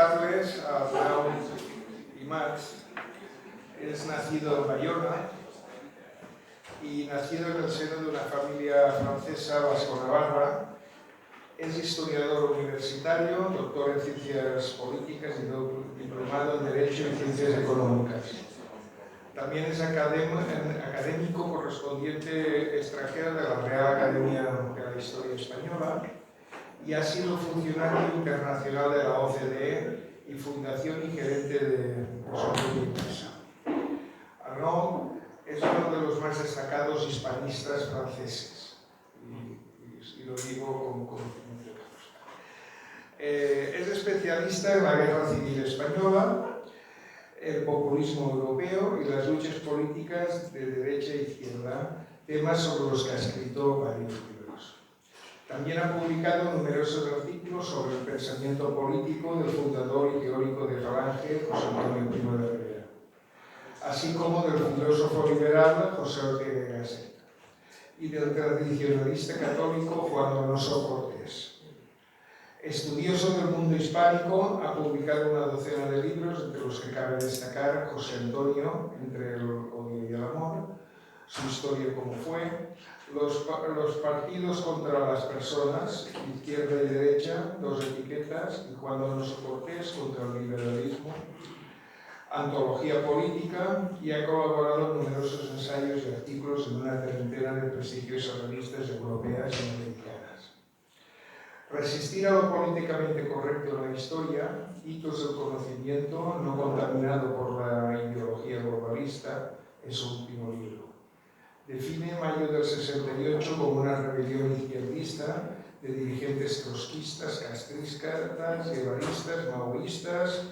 presentarles a Arnaud Imaz. Es nacido en Bayona y nacido en el seno de una familia francesa vasco-navarra. Es historiador universitario, doctor en ciencias políticas y diplomado en Derecho y Ciencias Económicas. También es académico correspondiente extranjero de la Real Academia de la Historia Española y ha sido funcionario internacional de la OCDE y fundación y gerente de su empresa. Arnaud es uno de los más destacados hispanistas franceses, y lo digo con conocimiento de causa. Es especialista en la Guerra Civil Española, el populismo europeo y las luchas políticas de derecha e izquierda, temas sobre los que ha escrito varios libros. También ha publicado numerosos artículos sobre el pensamiento político del fundador y teórico de Falange, José Antonio Primo de Rivera, así como del filósofo liberal José Ortega y Gasset y del tradicionalista católico Juan Donoso Cortés. Estudioso del mundo hispánico, ha publicado una docena de libros, entre los que cabe destacar José Antonio, Entre el odio y el amor, Su historia como fue, los partidos contra las personas, izquierda y derecha, Dos etiquetas, y Juan Donoso Cortés contra el liberalismo, Antología política, y ha colaborado en numerosos ensayos y artículos en una treintena de prestigiosas revistas europeas y americanas. Resistir a lo políticamente correcto en la historia, hitos del conocimiento no contaminado por la ideología globalista, es su último libro. Define mayo del 68 como una rebelión izquierdista de dirigentes trotskistas, castristas, guevaristas, maoístas,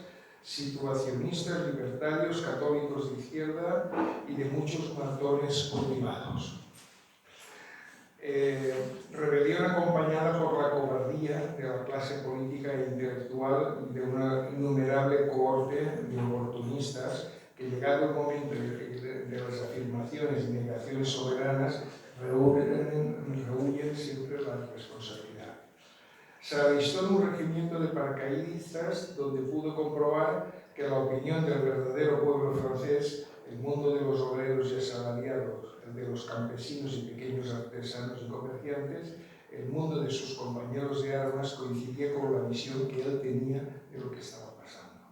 situacionistas, libertarios, católicos de izquierda y de muchos matones sublimados. Rebelión acompañada por la cobardía de la clase política e intelectual y de una innumerable cohorte de oportunistas que, llegado el momento de las afirmaciones y negaciones soberanas, rehuyen siempre la responsabilidad. Se alistó en un regimiento de paracaidistas donde pudo comprobar que la opinión del verdadero pueblo francés, el mundo de los obreros y asalariados, el de los campesinos y pequeños artesanos y comerciantes, el mundo de sus compañeros de armas, coincidía con la visión que él tenía de lo que estaba pasando.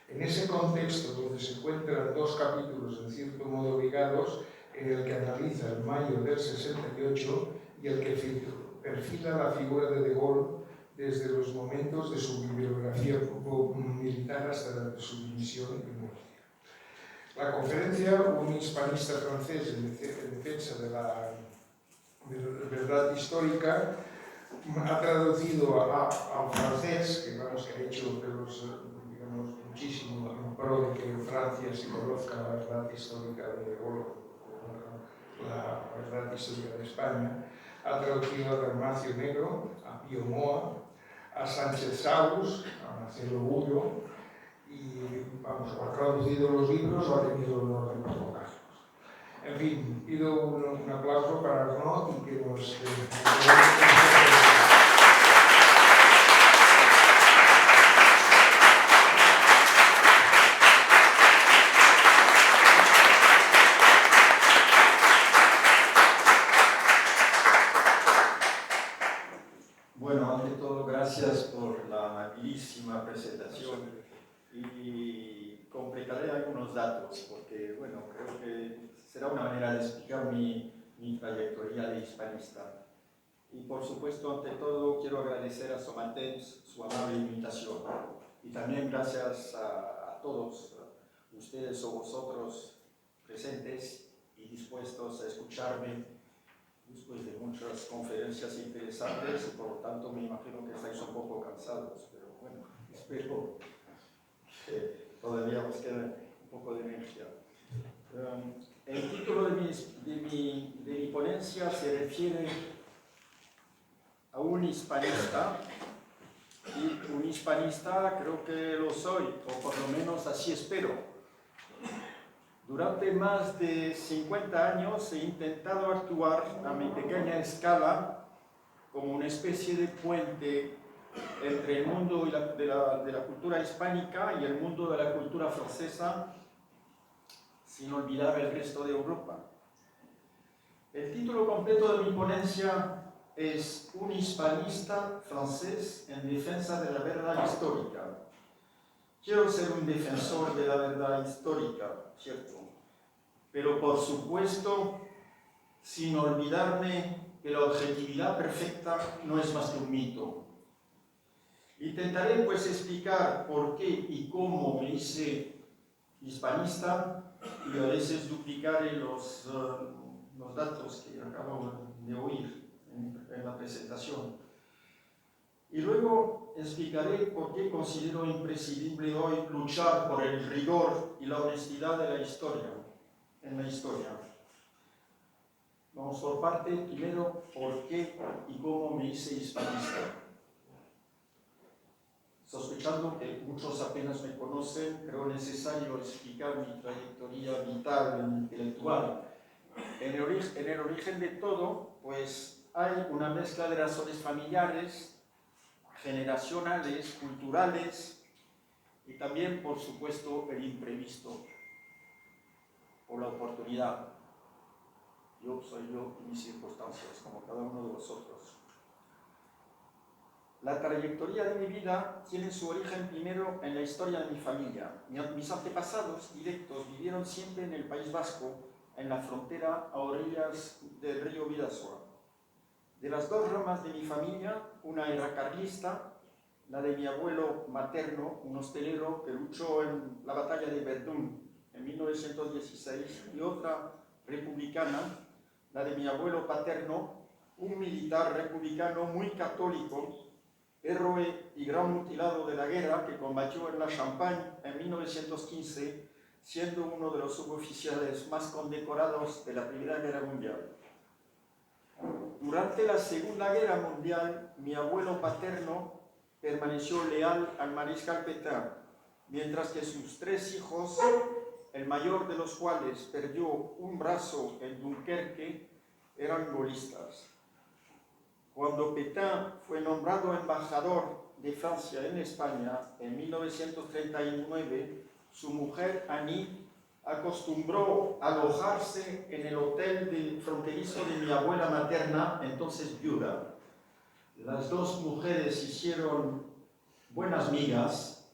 En ese contexto, donde se encuentran dos capítulos en cierto modo ligados, en el que analiza el mayo del 68 y el que perfila la figura de Gaulle desde los momentos de su bibliografía militar hasta su dimisión y muerte. La conferencia, un hispanista francés en defensa de la verdad histórica, ha traducido al francés, que ha hecho muchísimo en pro de que en Francia se conozca la verdad histórica de Gaulle, la verdad histórica de España. Ha traducido a Dalmacio Negro, a Pío Moa, a Sánchez Saus, a Marcelo Bullo, y ha traducido los libros o ha tenido el honor de colocarlos. En fin, pido un aplauso para Arnaud y que nos... Bueno, ante todo, gracias por la amabilísima presentación y completaré algunos datos porque, bueno, creo que será una manera de explicar mi trayectoria de hispanista. Y por supuesto, ante todo, quiero agradecer a Somatens su amable invitación y también gracias a todos ustedes o vosotros presentes y dispuestos a escucharme después de muchas conferencias interesantes y por lo tanto me imagino que estáis un poco cansados, pero bueno, espero que todavía os quede un poco de energía. El título de mi ponencia se refiere a un hispanista, y un hispanista creo que lo soy, o por lo menos así espero. Durante más de 50 años he intentado actuar a mi pequeña escala como una especie de puente entre el mundo de la cultura hispánica y el mundo de la cultura francesa, sin olvidar el resto de Europa. El título completo de mi ponencia es Un hispanista francés en defensa de la verdad histórica. Quiero ser un defensor de la verdad histórica, ¿cierto? Pero por supuesto, sin olvidarme que la objetividad perfecta no es más que un mito. Intentaré pues explicar por qué y cómo me hice hispanista y a veces duplicaré los datos que acabo de oír en la presentación. Y luego explicaré por qué considero imprescindible hoy luchar por el rigor y la honestidad de la historia, en la historia. Vamos por parte, primero, por qué y cómo me hice hispanista. Sospechando que muchos apenas me conocen, creo necesario explicar mi trayectoria vital e intelectual. En el origen de todo, pues hay una mezcla de razones familiares, generacionales, culturales y también, por supuesto, el imprevisto o la oportunidad. Yo soy yo y mis circunstancias, como cada uno de vosotros. La trayectoria de mi vida tiene su origen primero en la historia de mi familia. Mis antepasados directos vivieron siempre en el País Vasco, en la frontera a orillas del río Bidasoa. De las dos ramas de mi familia, una era carlista, la de mi abuelo materno, un hostelero que luchó en la batalla de Verdún en 1916, y otra republicana, la de mi abuelo paterno, un militar republicano muy católico, héroe y gran mutilado de la guerra que combatió en la Champagne en 1915, siendo uno de los suboficiales más condecorados de la Primera Guerra Mundial. Durante la Segunda Guerra Mundial, mi abuelo paterno permaneció leal al mariscal Pétain, mientras que sus tres hijos, el mayor de los cuales perdió un brazo en Dunkerque, eran gaullistas. Cuando Pétain fue nombrado embajador de Francia en España en 1939, su mujer Annie acostumbró a alojarse en el hotel fronterizo de mi abuela materna, entonces viuda. Las dos mujeres hicieron buenas migas,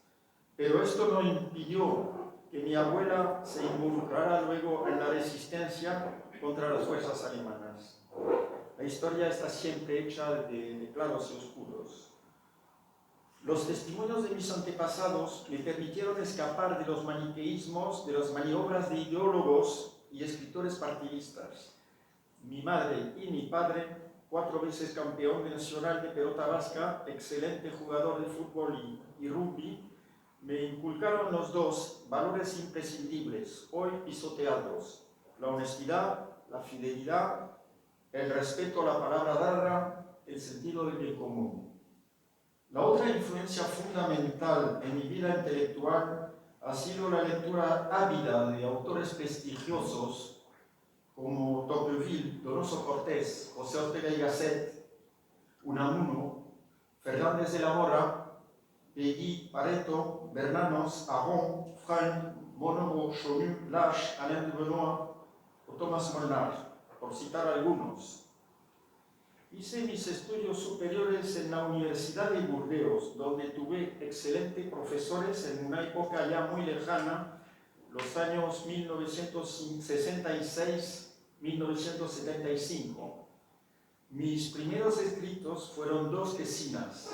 pero esto no impidió que mi abuela se involucrara luego en la resistencia contra las fuerzas alemanas. La historia está siempre hecha de claros y oscuros. Los testimonios de mis antepasados me permitieron escapar de los maniqueísmos, de las maniobras de ideólogos y escritores partidistas. Mi madre y mi padre, 4 veces campeón nacional de pelota vasca, excelente jugador de fútbol y rugby, me inculcaron los dos valores imprescindibles, hoy pisoteados: la honestidad, la fidelidad, el respeto a la palabra dada, el sentido del bien común. La otra influencia fundamental en mi vida intelectual ha sido la lectura ávida de autores prestigiosos como Tocqueville, Donoso Cortés, José Ortega y Gasset, Unamuno, Fernández de la Mora, Peggy, Pareto, Bernanos, Aron, Freund, Monod, Chonu, Lache, Alain de Benoit o Thomas Molnar, por citar algunos. Hice mis estudios superiores en la Universidad de Burdeos, donde tuve excelentes profesores en una época ya muy lejana, los años 1966-1975. Mis primeros escritos fueron 2 tesinas,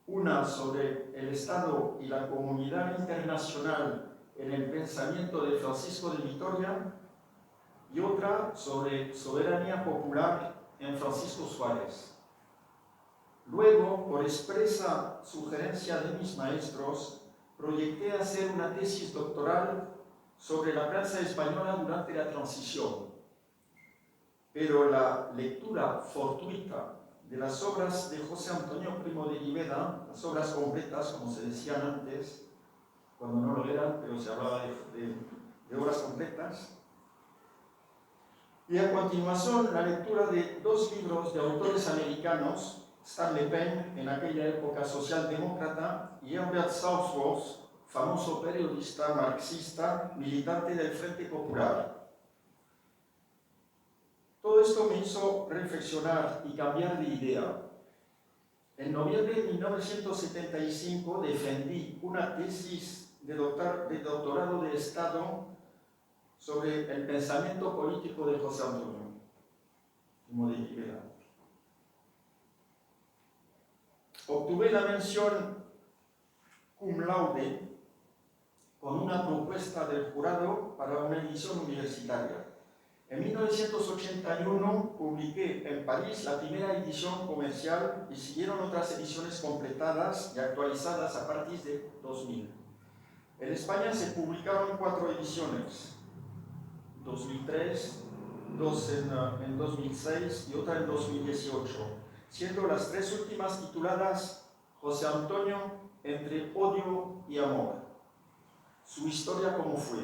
una sobre el Estado y la comunidad internacional en el pensamiento de Francisco de Vitoria, y otra sobre soberanía popular en Francisco Suárez. Luego, por expresa sugerencia de mis maestros, proyecté hacer una tesis doctoral sobre la prensa española durante la transición. Pero la lectura fortuita de las obras de José Antonio Primo de Rivera, las obras completas, como se decían antes, cuando no lo eran, pero se hablaba de obras completas, y a continuación la lectura de 2 libros de autores americanos, Stanley Penn, en aquella época socialdemócrata, y Herbert Southworth, famoso periodista marxista, militante del Frente Popular. Todo esto me hizo reflexionar y cambiar de idea. En noviembre de 1975 defendí una tesis de doctorado de Estado sobre el pensamiento político de José Antonio Primo de Rivera. Obtuve la mención cum laude con una propuesta del jurado para una edición universitaria. En 1981 publiqué en París la primera edición comercial y siguieron otras ediciones completadas y actualizadas a partir de 2000. En España se publicaron 4 ediciones, 2003, 2 en 2006 y otra en 2018, siendo las 3 últimas tituladas José Antonio entre odio y amor. Su historia como fue,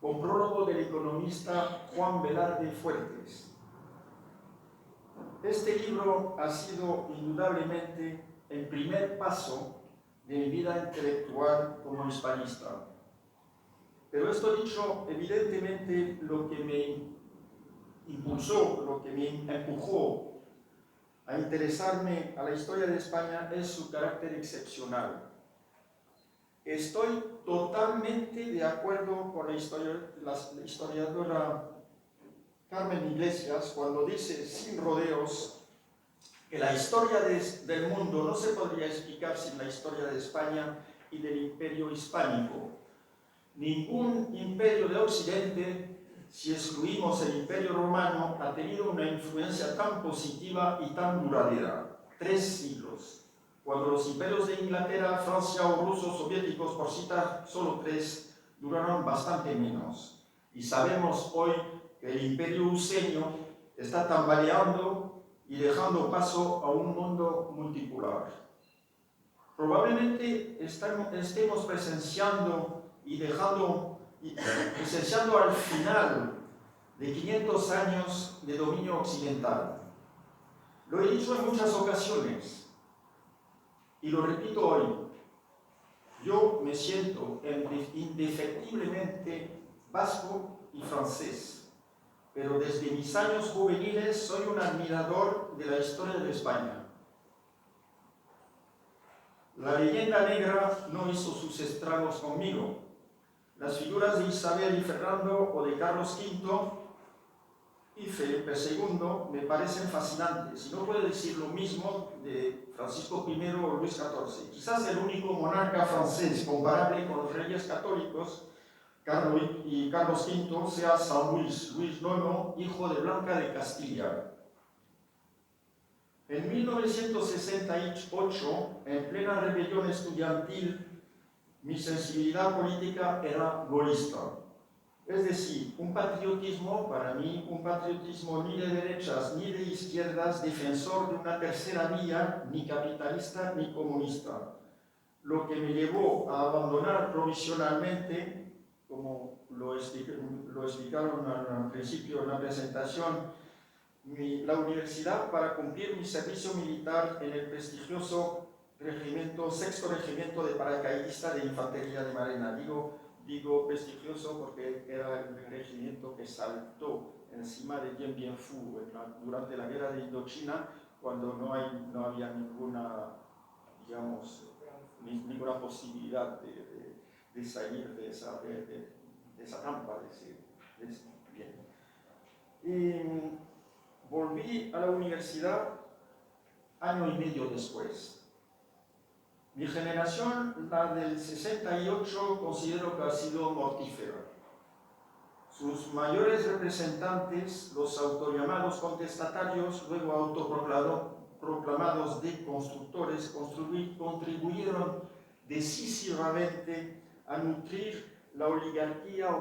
con prólogo del economista Juan Velarde Fuertes. Este libro ha sido indudablemente el primer paso de mi vida intelectual como hispanista. Pero esto dicho, evidentemente lo que me impulsó, lo que me empujó a interesarme a la historia de España es su carácter excepcional. Estoy totalmente de acuerdo con la historiadora Carmen Iglesias cuando dice, sin rodeos, que la historia del mundo no se podría explicar sin la historia de España y del imperio hispánico. Ningún imperio de Occidente, si excluimos el imperio romano, ha tenido una influencia tan positiva y tan duradera. 3 siglos. Cuando los imperios de Inglaterra, Francia o rusos soviéticos, por citar solo 3, duraron bastante menos. Y sabemos hoy que el imperio useño está tambaleando y dejando paso a un mundo multipolar. Probablemente estemos presenciando al final de 500 años de dominio occidental. Lo he dicho en muchas ocasiones y lo repito hoy. Yo me siento indefectiblemente vasco y francés, pero desde mis años juveniles soy un admirador de la historia de España. La leyenda negra no hizo sus estragos conmigo. Las figuras de Isabel y Fernando o de Carlos V y Felipe II me parecen fascinantes, y no puedo decir lo mismo de Francisco I o Luis XIV. Quizás el único monarca francés comparable con los reyes católicos, Carlos V, sea San Luis IX, hijo de Blanca de Castilla. En 1968, en plena rebelión estudiantil, mi sensibilidad política era gaullista. Es decir, un patriotismo, para mí, un patriotismo ni de derechas ni de izquierdas, defensor de una tercera vía, ni capitalista ni comunista. Lo que me llevó a abandonar provisionalmente, como lo explicaron al principio en la presentación, la universidad para cumplir mi servicio militar en el prestigioso sexto regimiento de paracaidistas de infantería de marina. Digo prestigioso porque era el regimiento que saltó encima de Dien Bien Phu durante la guerra de Indochina, cuando no había ninguna, digamos, ninguna posibilidad de salir de esa trampa. Bien. Y volví a la universidad año y medio después. Mi generación, la del 68, considero que ha sido mortífera. Sus mayores representantes, los autollamados contestatarios, luego autoproclamados deconstructores, contribuyeron decisivamente a nutrir la oligarquía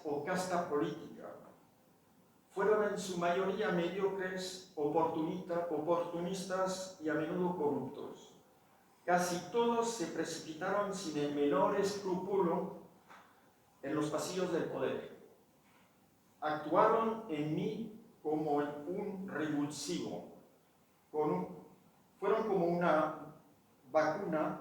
o casta política. Fueron en su mayoría mediocres, oportunistas y a menudo corruptos. Casi todos se precipitaron sin el menor escrúpulo en los pasillos del poder. Actuaron en mí como un revulsivo, con fueron como una vacuna,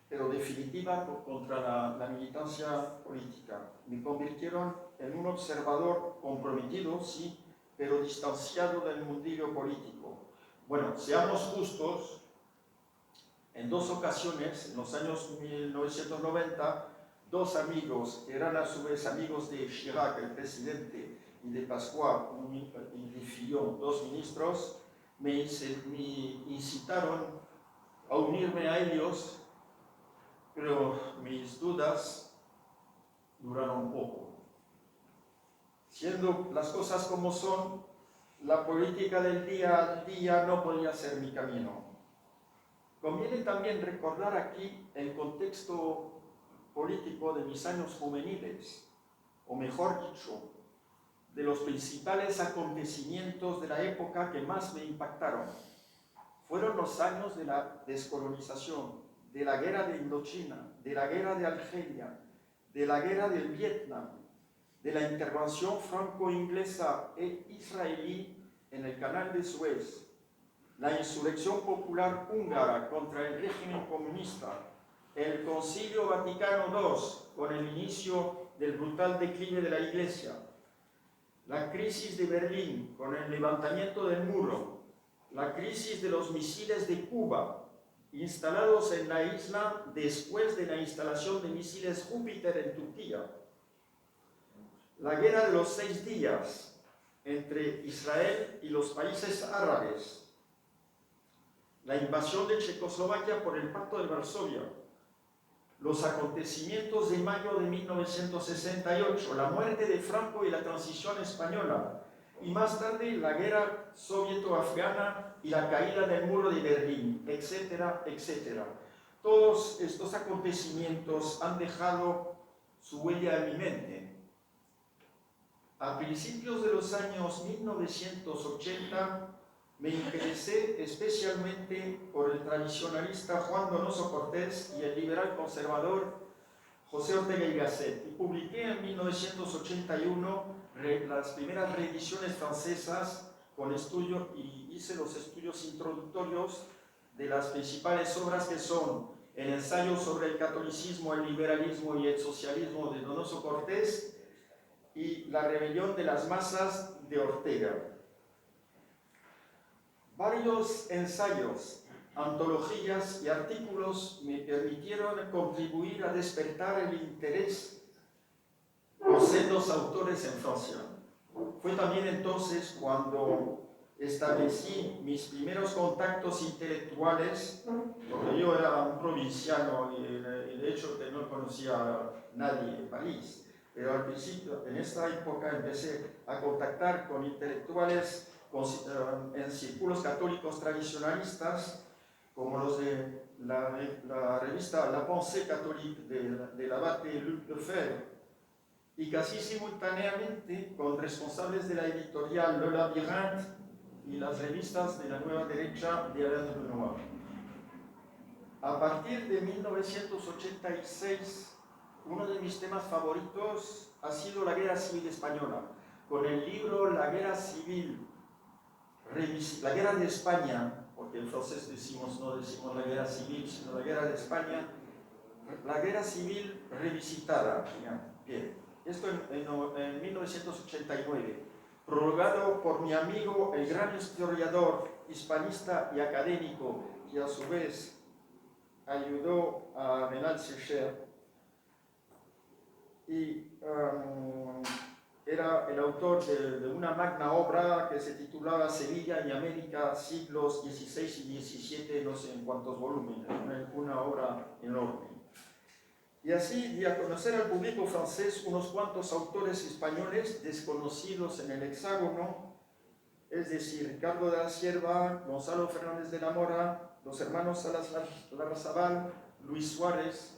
pero definitiva, contra la militancia política. Me convirtieron en un observador comprometido, sí, pero distanciado del mundillo político. Bueno, seamos justos, en dos ocasiones, en los años 1990, dos amigos, eran a su vez amigos de Chirac, el presidente, y de Pasqua y de Fillon, dos ministros, me incitaron a unirme a ellos, pero mis dudas duraron poco. Siendo las cosas como son, la política del día a día no podía ser mi camino. Conviene también recordar aquí el contexto político de mis años juveniles, o mejor dicho, de los principales acontecimientos de la época que más me impactaron. Fueron los años de la descolonización, de la guerra de Indochina, de la guerra de Argelia, de la guerra del Vietnam, de la intervención franco-inglesa e israelí en el canal de Suez, la insurrección popular húngara contra el régimen comunista, el Concilio Vaticano II con el inicio del brutal declive de la Iglesia, la crisis de Berlín con el levantamiento del muro, la crisis de los misiles de Cuba, instalados en la isla después de la instalación de misiles Júpiter en Turquía, la guerra de los 6 días entre Israel y los países árabes, la invasión de Checoslovaquia por el Pacto de Varsovia, los acontecimientos de mayo de 1968, la muerte de Franco y la transición española, y más tarde la guerra soviéto-afgana y la caída del muro de Berlín, etcétera, etcétera. Todos estos acontecimientos han dejado su huella en mi mente. A principios de los años 1980 me interesé especialmente por el tradicionalista Juan Donoso Cortés y el liberal conservador José Ortega y Gasset, y publiqué en 1981 las primeras reediciones francesas con estudio, y hice los estudios introductorios de las principales obras que son el ensayo sobre el catolicismo, el liberalismo y el socialismo de Donoso Cortés y la rebelión de las masas de Ortega. Varios ensayos, antologías y artículos me permitieron contribuir a despertar el interés por sendos autores en Francia. Fue también entonces cuando establecí mis primeros contactos intelectuales, porque yo era un provinciano y de hecho no conocía a nadie en París, pero al principio, en esta época, empecé a contactar con intelectuales en círculos católicos tradicionalistas, como los de la revista La Pensée Catholique del abate Luc Lefebvre, y casi simultáneamente con responsables de la editorial Le Labyrinthe y las revistas de la Nueva Derecha de Alain Benoit. A partir de 1986, uno de mis temas favoritos ha sido la Guerra Civil Española, con el libro La Guerra Civil, la Guerra de España, porque en francés no decimos la Guerra Civil, sino la Guerra de España, la Guerra Civil revisitada. Bien, esto en 1989, prologado por mi amigo, el gran historiador, hispanista y académico, que a su vez ayudó a Renal Secher, y era el autor de una magna obra que se titulaba Sevilla y América, siglos XVI y XVII, no sé en cuántos volúmenes, una obra enorme. Y así di a conocer al público francés unos cuantos autores españoles desconocidos en el hexágono, es decir, Ricardo de la Cierva, Gonzalo Fernández de la Mora, los hermanos Salazar Larrazabal, Luis Suárez.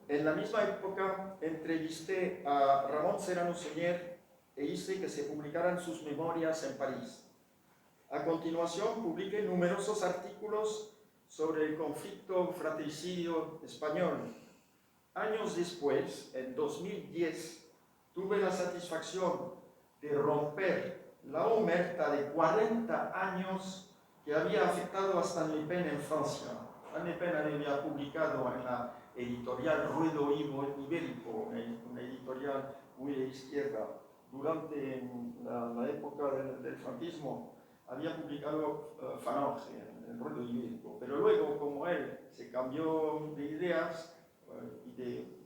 En la misma época entrevisté a Ramón Serrano Suñer e hice que se publicaran sus memorias en París. A continuación publiqué numerosos artículos sobre el conflicto fratricidio español. Años después, en 2010, tuve la satisfacción de romper la omerta de 40 años que había afectado a Stanley Penn en Francia. Stanley Penn había publicado en la editorial Ruedo Ibérico, una editorial muy de izquierda, durante la época del franquismo, había publicado Falange, el Ruedo Ibérico, pero luego, como él se cambió de ideas y de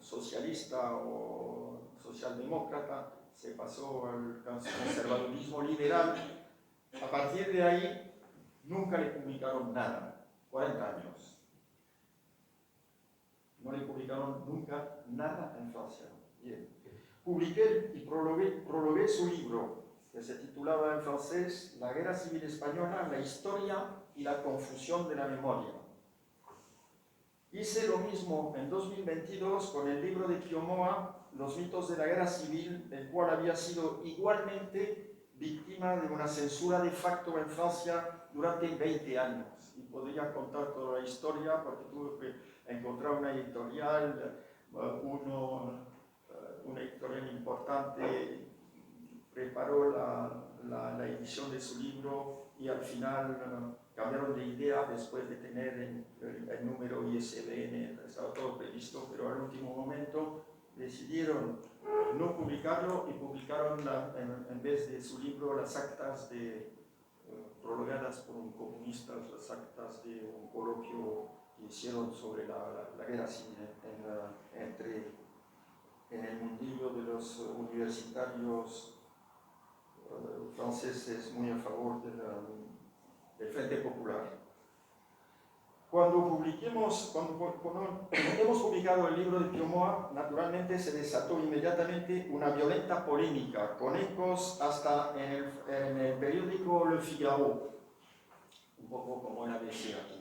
socialista o socialdemócrata, se pasó al conservadurismo liberal. A partir de ahí, nunca le publicaron nada, 40 años. No le publicaron nunca nada en Francia. Bien. Publiqué y prologué su libro, que se titulaba en francés La Guerra Civil Española, la historia y la confusión de la memoria. Hice lo mismo en 2022 con el libro de Pío Moa, Los mitos de la guerra civil, el cual había sido igualmente víctima de una censura de facto en Francia durante 20 años. Y podría contar toda la historia porque tuve que encontrar una editorial, una editorial importante preparó la edición de su libro y al final cambiaron de idea después de tener el número ISBN, estaba todo previsto, pero al último momento decidieron no publicarlo y publicaron en vez de su libro las actas prologadas por un comunista, las actas de un coloquio que hicieron sobre la guerra civil en el mundillo de los universitarios franceses muy a favor del Frente Popular. Cuando hemos publicado el libro de Pío Moa, naturalmente se desató inmediatamente una violenta polémica, con ecos hasta en el periódico Le Figaro, un poco como el ABC aquí.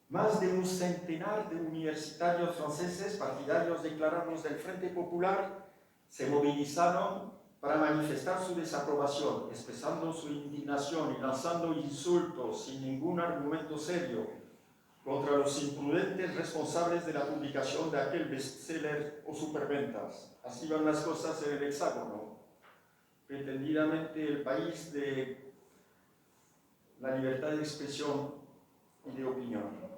Más de un centenar de universitarios franceses, partidarios declarados del Frente Popular, se movilizaron para manifestar su desaprobación, expresando su indignación y lanzando insultos sin ningún argumento serio contra los imprudentes responsables de la publicación de aquel bestseller o superventas. Así van las cosas en el Hexágono, pretendidamente el país de la libertad de expresión y de opinión.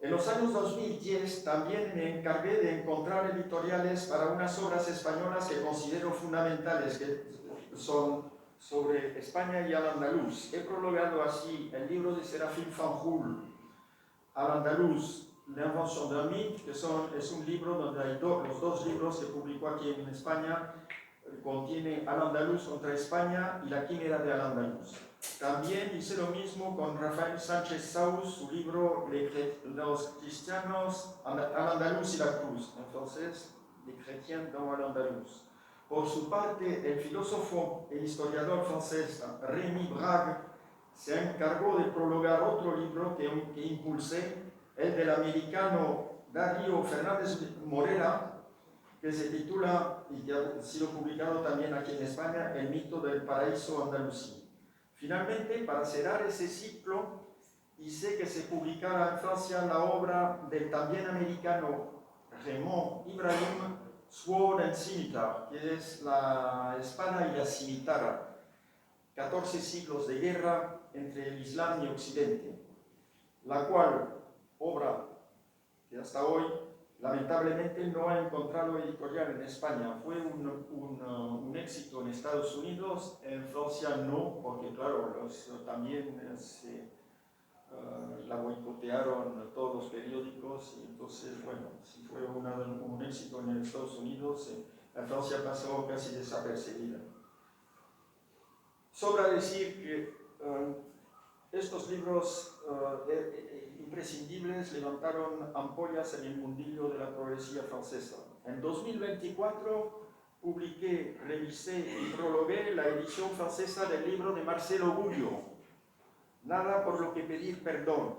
En los años 2010 también me encargué de encontrar editoriales para unas obras españolas que considero fundamentales, que son sobre España y Al-Andalus. He prologado así el libro de Serafín Fanjul, Al-Andalus, L'Invention d'un mythe, que es un libro donde hay los dos libros que publicó aquí en España, contiene Al-Andalus contra España y la quimera de Al-Andalus. También hice lo mismo con Rafael Sánchez Saus, su libro Los cristianos, Al-Andalus y la cruz, en francés, Les chrétiens dans Al-Andalus. Por su parte, el filósofo e historiador francés Rémy Brague se encargó de prologar otro libro que impulsé, el del americano Darío Fernández Morera, que se titula, y que ha sido publicado también aquí en España, El mito del paraíso andalusí. Finalmente, para cerrar ese ciclo, hice que se publicara en Francia la obra del también americano Raymond Ibrahim, Sword and Scimitar, que es la espada y la cimitarra, 14 siglos de guerra entre el Islam y Occidente, la cual obra que hasta hoy lamentablemente no ha encontrado editorial en España. Fue un éxito en Estados Unidos, en Francia no, porque claro, también la boicotearon todos los periódicos, y entonces, bueno, si fue un éxito en Estados Unidos, en Francia pasó casi desapercibida. Sobra decir que estos libros imprescindibles levantaron ampollas en el mundillo de la progresía francesa. En 2024 publiqué, revisé y prologué la edición francesa del libro de Marcelo Gullo, Nada por lo que pedir perdón,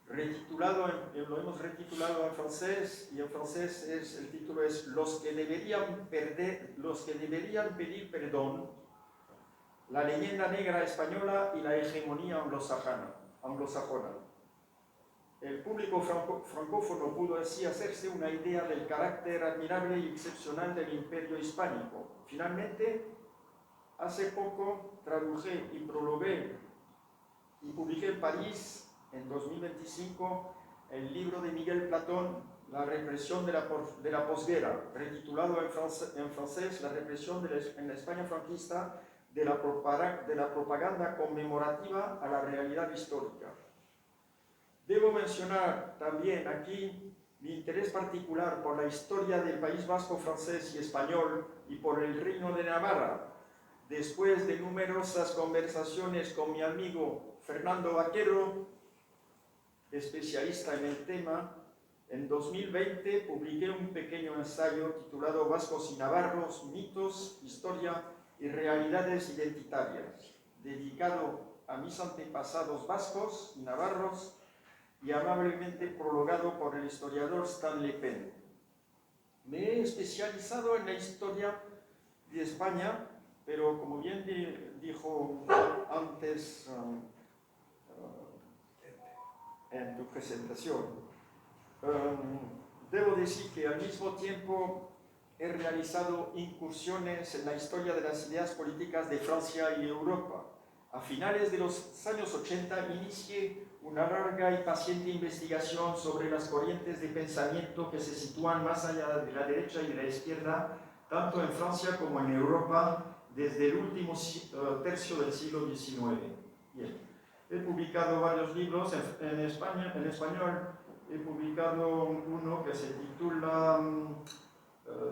lo hemos retitulado en francés, y en francés el título es Los que deberían pedir perdón, la leyenda negra española y la hegemonía anglosajona. El público francófono pudo así hacerse una idea del carácter admirable y excepcional del imperio hispánico. Finalmente, hace poco traduje y prologué y publiqué en París en 2025 el libro de Miguel Platón, La represión de la posguerra, retitulado en francés La represión en la España franquista de la propaganda conmemorativa a la realidad histórica. Debo mencionar también aquí mi interés particular por la historia del País Vasco francés y español y por el Reino de Navarra, después de numerosas conversaciones con mi amigo Fernando Vaquero, especialista en el tema. En 2020 publiqué un pequeño ensayo titulado Vascos y Navarros, mitos, historia y realidades identitarias, dedicado a mis antepasados vascos y navarros y amablemente prologado por el historiador Stanley Penn. Me he especializado en la historia de España, pero como bien dijo antes en tu presentación, debo decir que al mismo tiempo he realizado incursiones en la historia de las ideas políticas de Francia y Europa. A finales de los años 80 inicié una larga y paciente investigación sobre las corrientes de pensamiento que se sitúan más allá de la derecha y de la izquierda, tanto en Francia como en Europa, desde el último tercio del siglo XIX. Bien. He publicado varios libros en español. He publicado uno que se titula,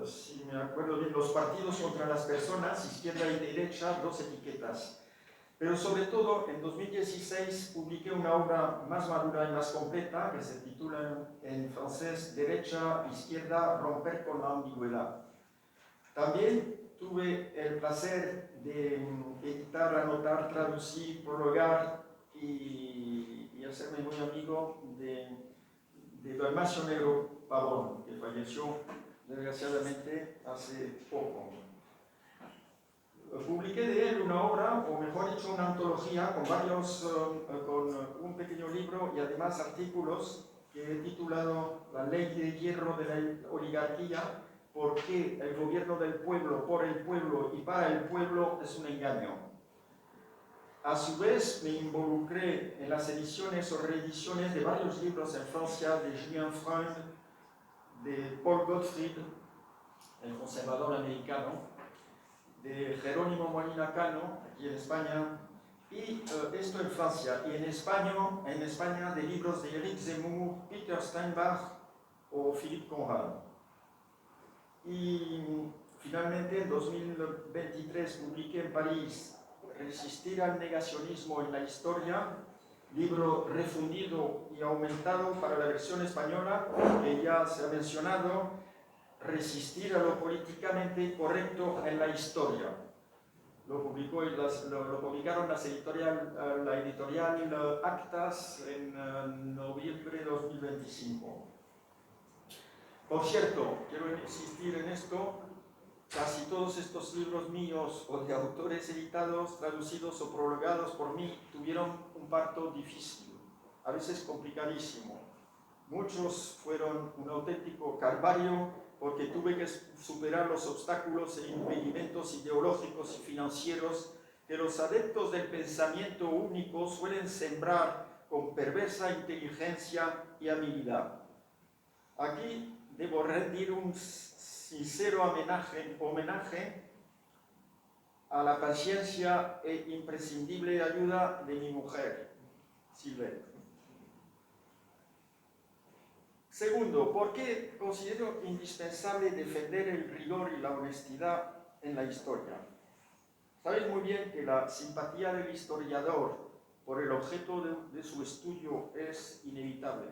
si me acuerdo bien, Los partidos contra las personas, izquierda y derecha, dos etiquetas. Pero sobre todo, en 2016 publiqué una obra más madura y más completa que se titula en francés Derecha, Izquierda, romper con la ambigüedad. También tuve el placer de editar, anotar, traducir, prologar y hacerme muy amigo de Dalmacio Negro Pavón, que falleció desgraciadamente hace poco. Publiqué de él una obra, o mejor dicho, una antología con un pequeño libro y además artículos que he titulado La ley de hierro de la oligarquía, por qué el gobierno del pueblo, por el pueblo y para el pueblo es un engaño. A su vez, me involucré en las ediciones o reediciones de varios libros en Francia de Julien Freund, de Paul Gottfried, el conservador americano, de Jerónimo Molina Cano, aquí en España, y esto en Francia, y en España de libros de Éric Zemmour, Peter Steinbach o Philippe Conrad. Y finalmente en 2023 publiqué en París Resistir al negacionismo en la historia, libro refundido y aumentado para la versión española, que ya se ha mencionado, Resistir a lo políticamente correcto en la historia. Lo publicaron la editorial Actas en noviembre de 2025. Por cierto, quiero insistir en esto, casi todos estos libros míos o de autores editados, traducidos o prologados por mí tuvieron un parto difícil, a veces complicadísimo. Muchos fueron un auténtico calvario porque tuve que superar los obstáculos e impedimentos ideológicos y financieros que los adeptos del pensamiento único suelen sembrar con perversa inteligencia y habilidad. Aquí debo rendir un sincero homenaje a la paciencia e imprescindible ayuda de mi mujer, Silvette. Segundo, ¿por qué considero indispensable defender el rigor y la honestidad en la historia? Sabéis muy bien que la simpatía del historiador por el objeto de su estudio es inevitable,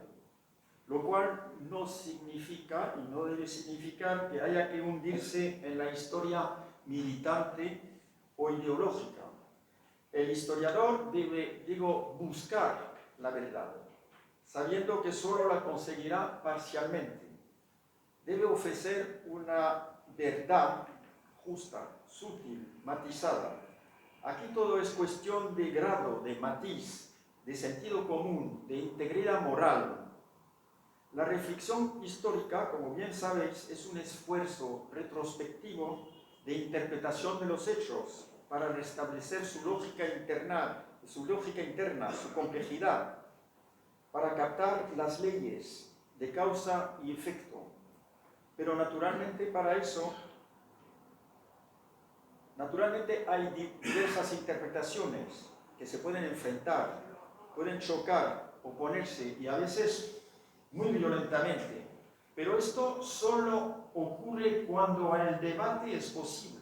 lo cual no significa y no debe significar que haya que hundirse en la historia militante o ideológica. El historiador debe, buscar la verdad, sabiendo que solo la conseguirá parcialmente. Debe ofrecer una verdad justa, sutil, matizada. Aquí todo es cuestión de grado, de matiz, de sentido común, de integridad moral. La reflexión histórica, como bien sabéis, es un esfuerzo retrospectivo de interpretación de los hechos para restablecer su lógica interna, su complejidad, para captar las leyes de causa y efecto. Pero naturalmente para eso, hay diversas interpretaciones que se pueden enfrentar, pueden chocar, oponerse y a veces muy violentamente. Pero esto solo ocurre cuando el debate es posible.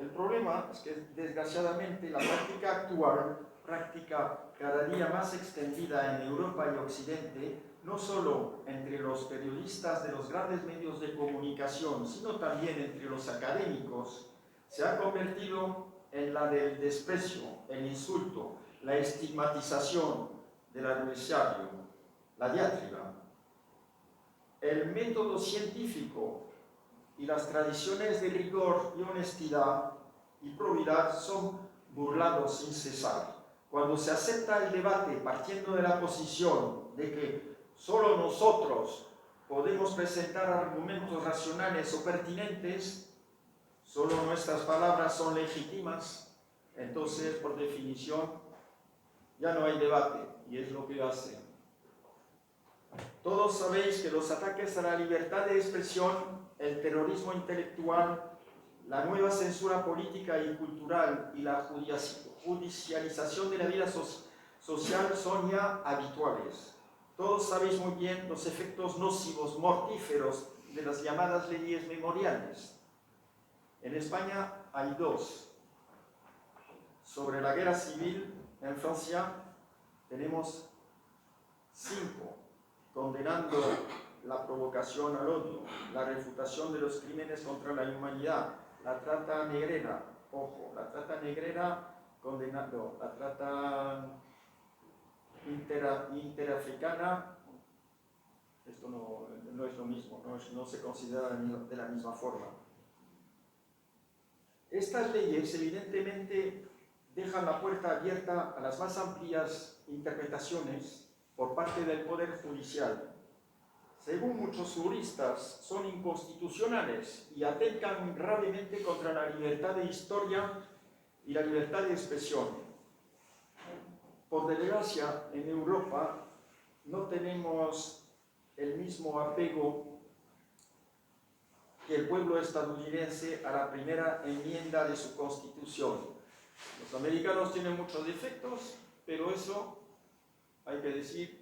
El problema es que, desgraciadamente, la práctica actual, práctica cada día más extendida en Europa y Occidente, no solo entre los periodistas de los grandes medios de comunicación, sino también entre los académicos, se ha convertido en la del desprecio, el insulto, la estigmatización del adversario, la diatriba. El método científico y las tradiciones de rigor y honestidad y probidad son burlados sin cesar. Cuando se acepta el debate partiendo de la posición de que solo nosotros podemos presentar argumentos racionales o pertinentes, solo nuestras palabras son legítimas, entonces, por definición, ya no hay debate, y es lo que hacen. Todos sabéis que los ataques a la libertad de expresión, el terrorismo intelectual, la nueva censura política y cultural y la judicialización de la vida social son ya habituales. Todos sabéis muy bien los efectos nocivos, mortíferos de las llamadas leyes memoriales. En España hay 2. Sobre la guerra civil en Francia tenemos 5, condenando la provocación al odio, la refutación de los crímenes contra la humanidad, la trata negrera, ojo, la trata negrera condenando, la trata interafricana, esto no es lo mismo, no se considera de la misma forma. Estas leyes evidentemente dejan la puerta abierta a las más amplias interpretaciones por parte del Poder Judicial. Según muchos juristas, son inconstitucionales y atentan gravemente contra la libertad de historia y la libertad de expresión. Por desgracia, en Europa no tenemos el mismo apego que el pueblo estadounidense a la primera enmienda de su Constitución. Los americanos tienen muchos defectos, pero eso hay que decir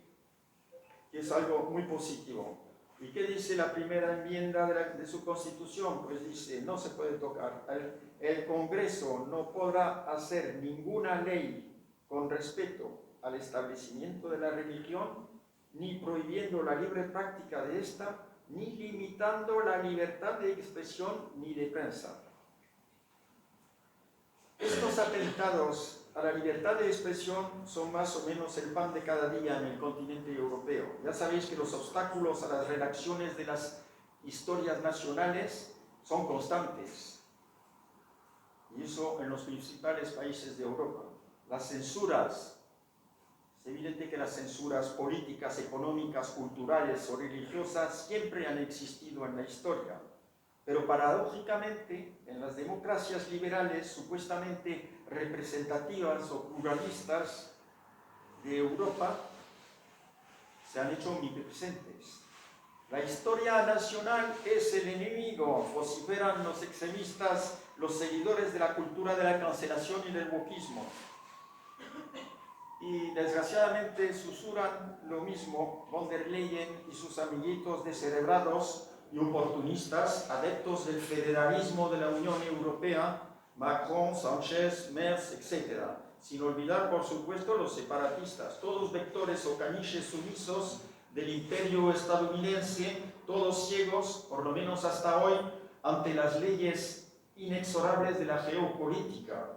que es algo muy positivo. ¿Y qué dice la primera enmienda de su Constitución? Pues dice, no se puede tocar. El Congreso no podrá hacer ninguna ley con respecto al establecimiento de la religión, ni prohibiendo la libre práctica de esta, ni limitando la libertad de expresión ni de prensa. Estos atentados a la libertad de expresión son más o menos el pan de cada día en el continente europeo. Ya sabéis que los obstáculos a las redacciones de las historias nacionales son constantes, y eso en los principales países de Europa. Las censuras, es evidente que las censuras políticas, económicas, culturales o religiosas siempre han existido en la historia. Pero paradójicamente, en las democracias liberales supuestamente representativas o pluralistas de Europa, se han hecho omnipresentes. La historia nacional es el enemigo, vociferan los extremistas, los seguidores de la cultura de la cancelación y del wokismo. Y desgraciadamente susurran lo mismo von der Leyen y sus amiguitos descerebrados y oportunistas, adeptos del federalismo de la Unión Europea, Macron, Sánchez, Merz, etc. Sin olvidar, por supuesto, los separatistas, todos vectores o caniches sumisos del imperio estadounidense, todos ciegos, por lo menos hasta hoy, ante las leyes inexorables de la geopolítica.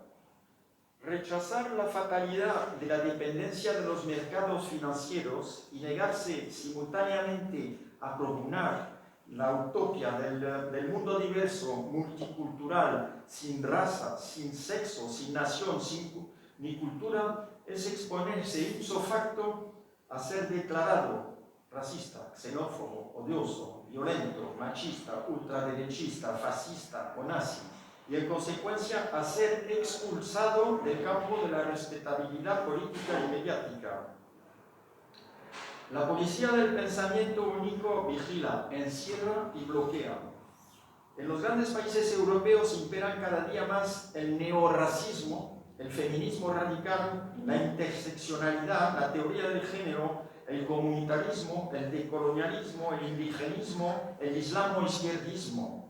Rechazar la fatalidad de la dependencia de los mercados financieros y negarse simultáneamente a propugnar la utopía del mundo diverso, multicultural, sin raza, sin sexo, sin nación, ni cultura, es exponerse ipso facto a ser declarado racista, xenófobo, odioso, violento, machista, ultraderechista, fascista o nazi. y en consecuencia a ser expulsado del campo de la respetabilidad política y mediática. La policía del pensamiento único vigila, encierra y bloquea. En los grandes países europeos imperan cada día más el neorracismo, el feminismo radical, la interseccionalidad, la teoría del género, el comunitarismo, el decolonialismo, el indigenismo, el islamo-izquierdismo.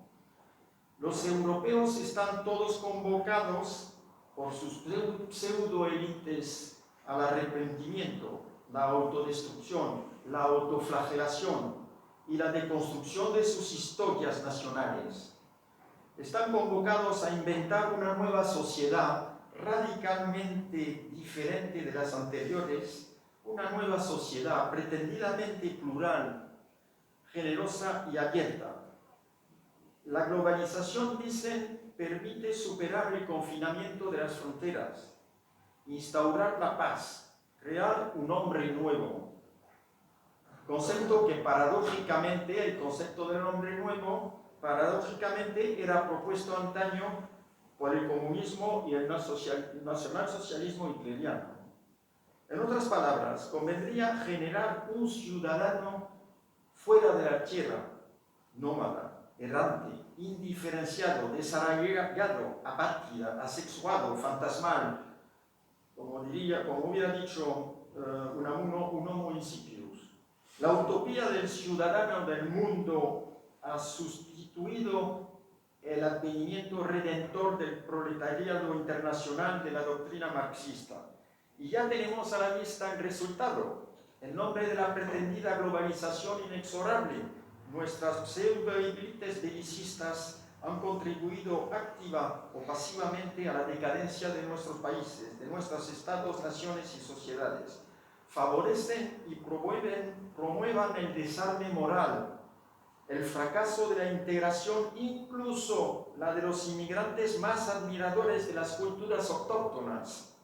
Los europeos están todos convocados por sus pseudoélites al arrepentimiento, la autodestrucción, la autoflagelación y la deconstrucción de sus historias nacionales. Están convocados a inventar una nueva sociedad radicalmente diferente de las anteriores, una nueva sociedad pretendidamente plural, generosa y abierta. La globalización, dicen, permite superar el confinamiento de las fronteras, instaurar la paz, crear un hombre nuevo. Concepto que paradójicamente, el concepto del hombre nuevo, paradójicamente era propuesto antaño por el comunismo y el nacionalsocialismo hitleriano. En otras palabras, convendría generar un ciudadano fuera de la tierra, nómada, errante, indiferenciado, desarraigado, apátrida, asexuado, fantasmal, como hubiera dicho un homo incipius. La utopía del ciudadano del mundo ha sustituido el advenimiento redentor del proletariado internacional de la doctrina marxista. Y ya tenemos a la vista el resultado. En nombre de la pretendida globalización inexorable, nuestras pseudo-élites belicistas han contribuido activa o pasivamente a la decadencia de nuestros países, de nuestros estados, naciones y sociedades. Favorecen y promuevan el desarme moral, el fracaso de la integración, incluso la de los inmigrantes más admiradores de las culturas autóctonas.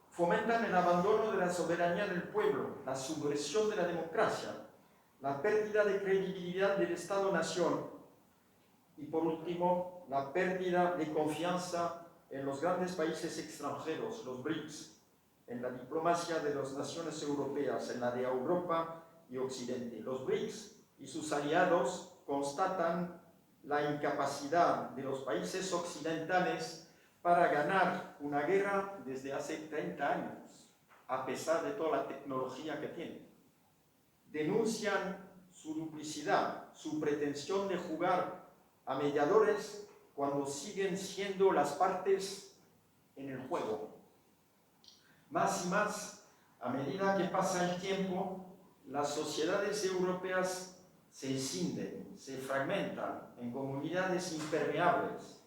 Fomentan el abandono de la soberanía del pueblo, la subversión de la democracia, la pérdida de credibilidad del Estado-nación y, por último, la pérdida de confianza en los grandes países extranjeros, los BRICS, en la diplomacia de las naciones europeas, en la de Europa y Occidente. Los BRICS y sus aliados constatan la incapacidad de los países occidentales para ganar una guerra desde hace 30 años, a pesar de toda la tecnología que tienen. Denuncian su duplicidad, su pretensión de jugar a mediadores cuando siguen siendo las partes en el juego. Más y más, a medida que pasa el tiempo, las sociedades europeas se escinden, se fragmentan en comunidades impermeables.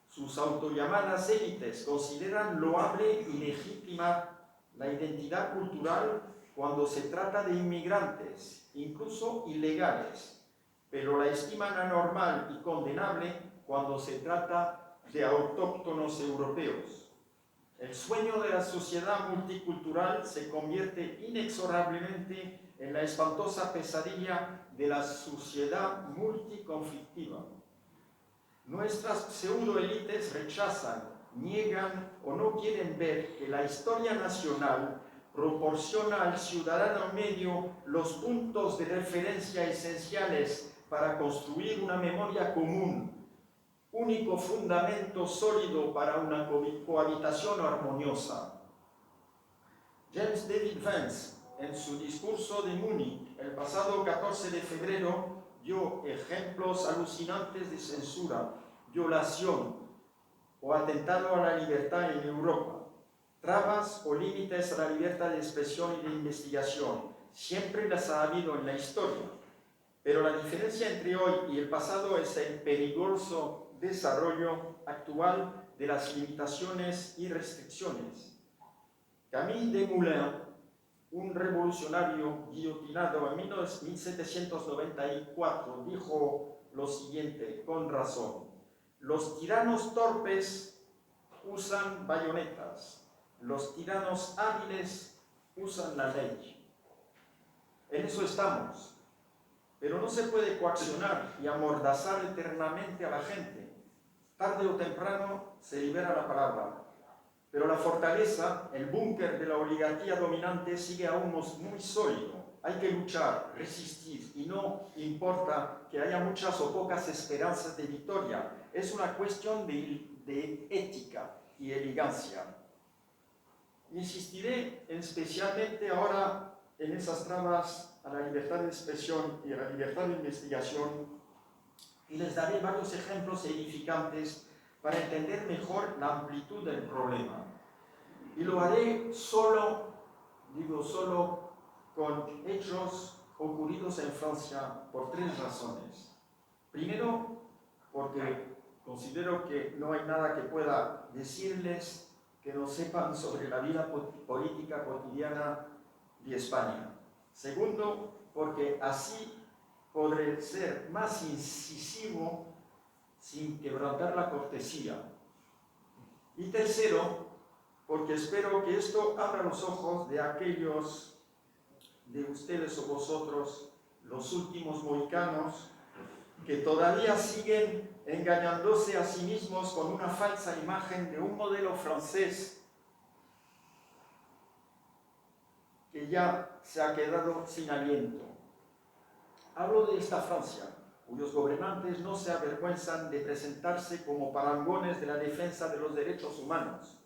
Sus autollamadas élites consideran loable y legítima la identidad cultural cuando se trata de inmigrantes, incluso ilegales, pero la estiman anormal y condenable cuando se trata de autóctonos europeos. El sueño de la sociedad multicultural se convierte inexorablemente en la espantosa pesadilla de la sociedad multiconflictiva. Nuestras pseudoélites rechazan, niegan o no quieren ver que la historia nacional proporciona al ciudadano medio los puntos de referencia esenciales para construir una memoria común, único fundamento sólido para una cohabitación armoniosa. James David Vance, en su discurso de Múnich el pasado 14 de febrero, dio ejemplos alucinantes de censura, violación o atentado a la libertad en Europa, trabas o límites a la libertad de expresión y de investigación. Siempre las ha habido en la historia, pero la diferencia entre hoy y el pasado es el peligroso desarrollo actual de las limitaciones y restricciones. Camille Desmoulins, un revolucionario guillotinado en 1794, dijo lo siguiente, con razón: los tiranos torpes usan bayonetas, los tiranos hábiles usan la ley. En eso estamos, pero no se puede coaccionar y amordazar eternamente a la gente. tarde o temprano se libera la palabra, pero la fortaleza, el búnker de la oligarquía dominante sigue aún muy sólido. Hay que luchar, resistir, y no importa que haya muchas o pocas esperanzas de victoria. Es una cuestión de ética y elegancia. Insistiré especialmente ahora en esas trabas a la libertad de expresión y a la libertad de investigación, y les daré varios ejemplos edificantes para entender mejor la amplitud del problema. Y lo haré solo con hechos ocurridos en Francia por tres razones. Primero, porque considero que no hay nada que pueda decirles que no sepan sobre la vida política cotidiana de España. Segundo, porque así podré ser más incisivo sin quebrantar la cortesía. Y tercero, porque espero que esto abra los ojos de aquellos de ustedes o vosotros, los últimos mohicanos, que todavía siguen engañándose a sí mismos con una falsa imagen de un modelo francés que ya se ha quedado sin aliento. Hablo de esta Francia, cuyos gobernantes no se avergüenzan de presentarse como parangones de la defensa de los derechos humanos.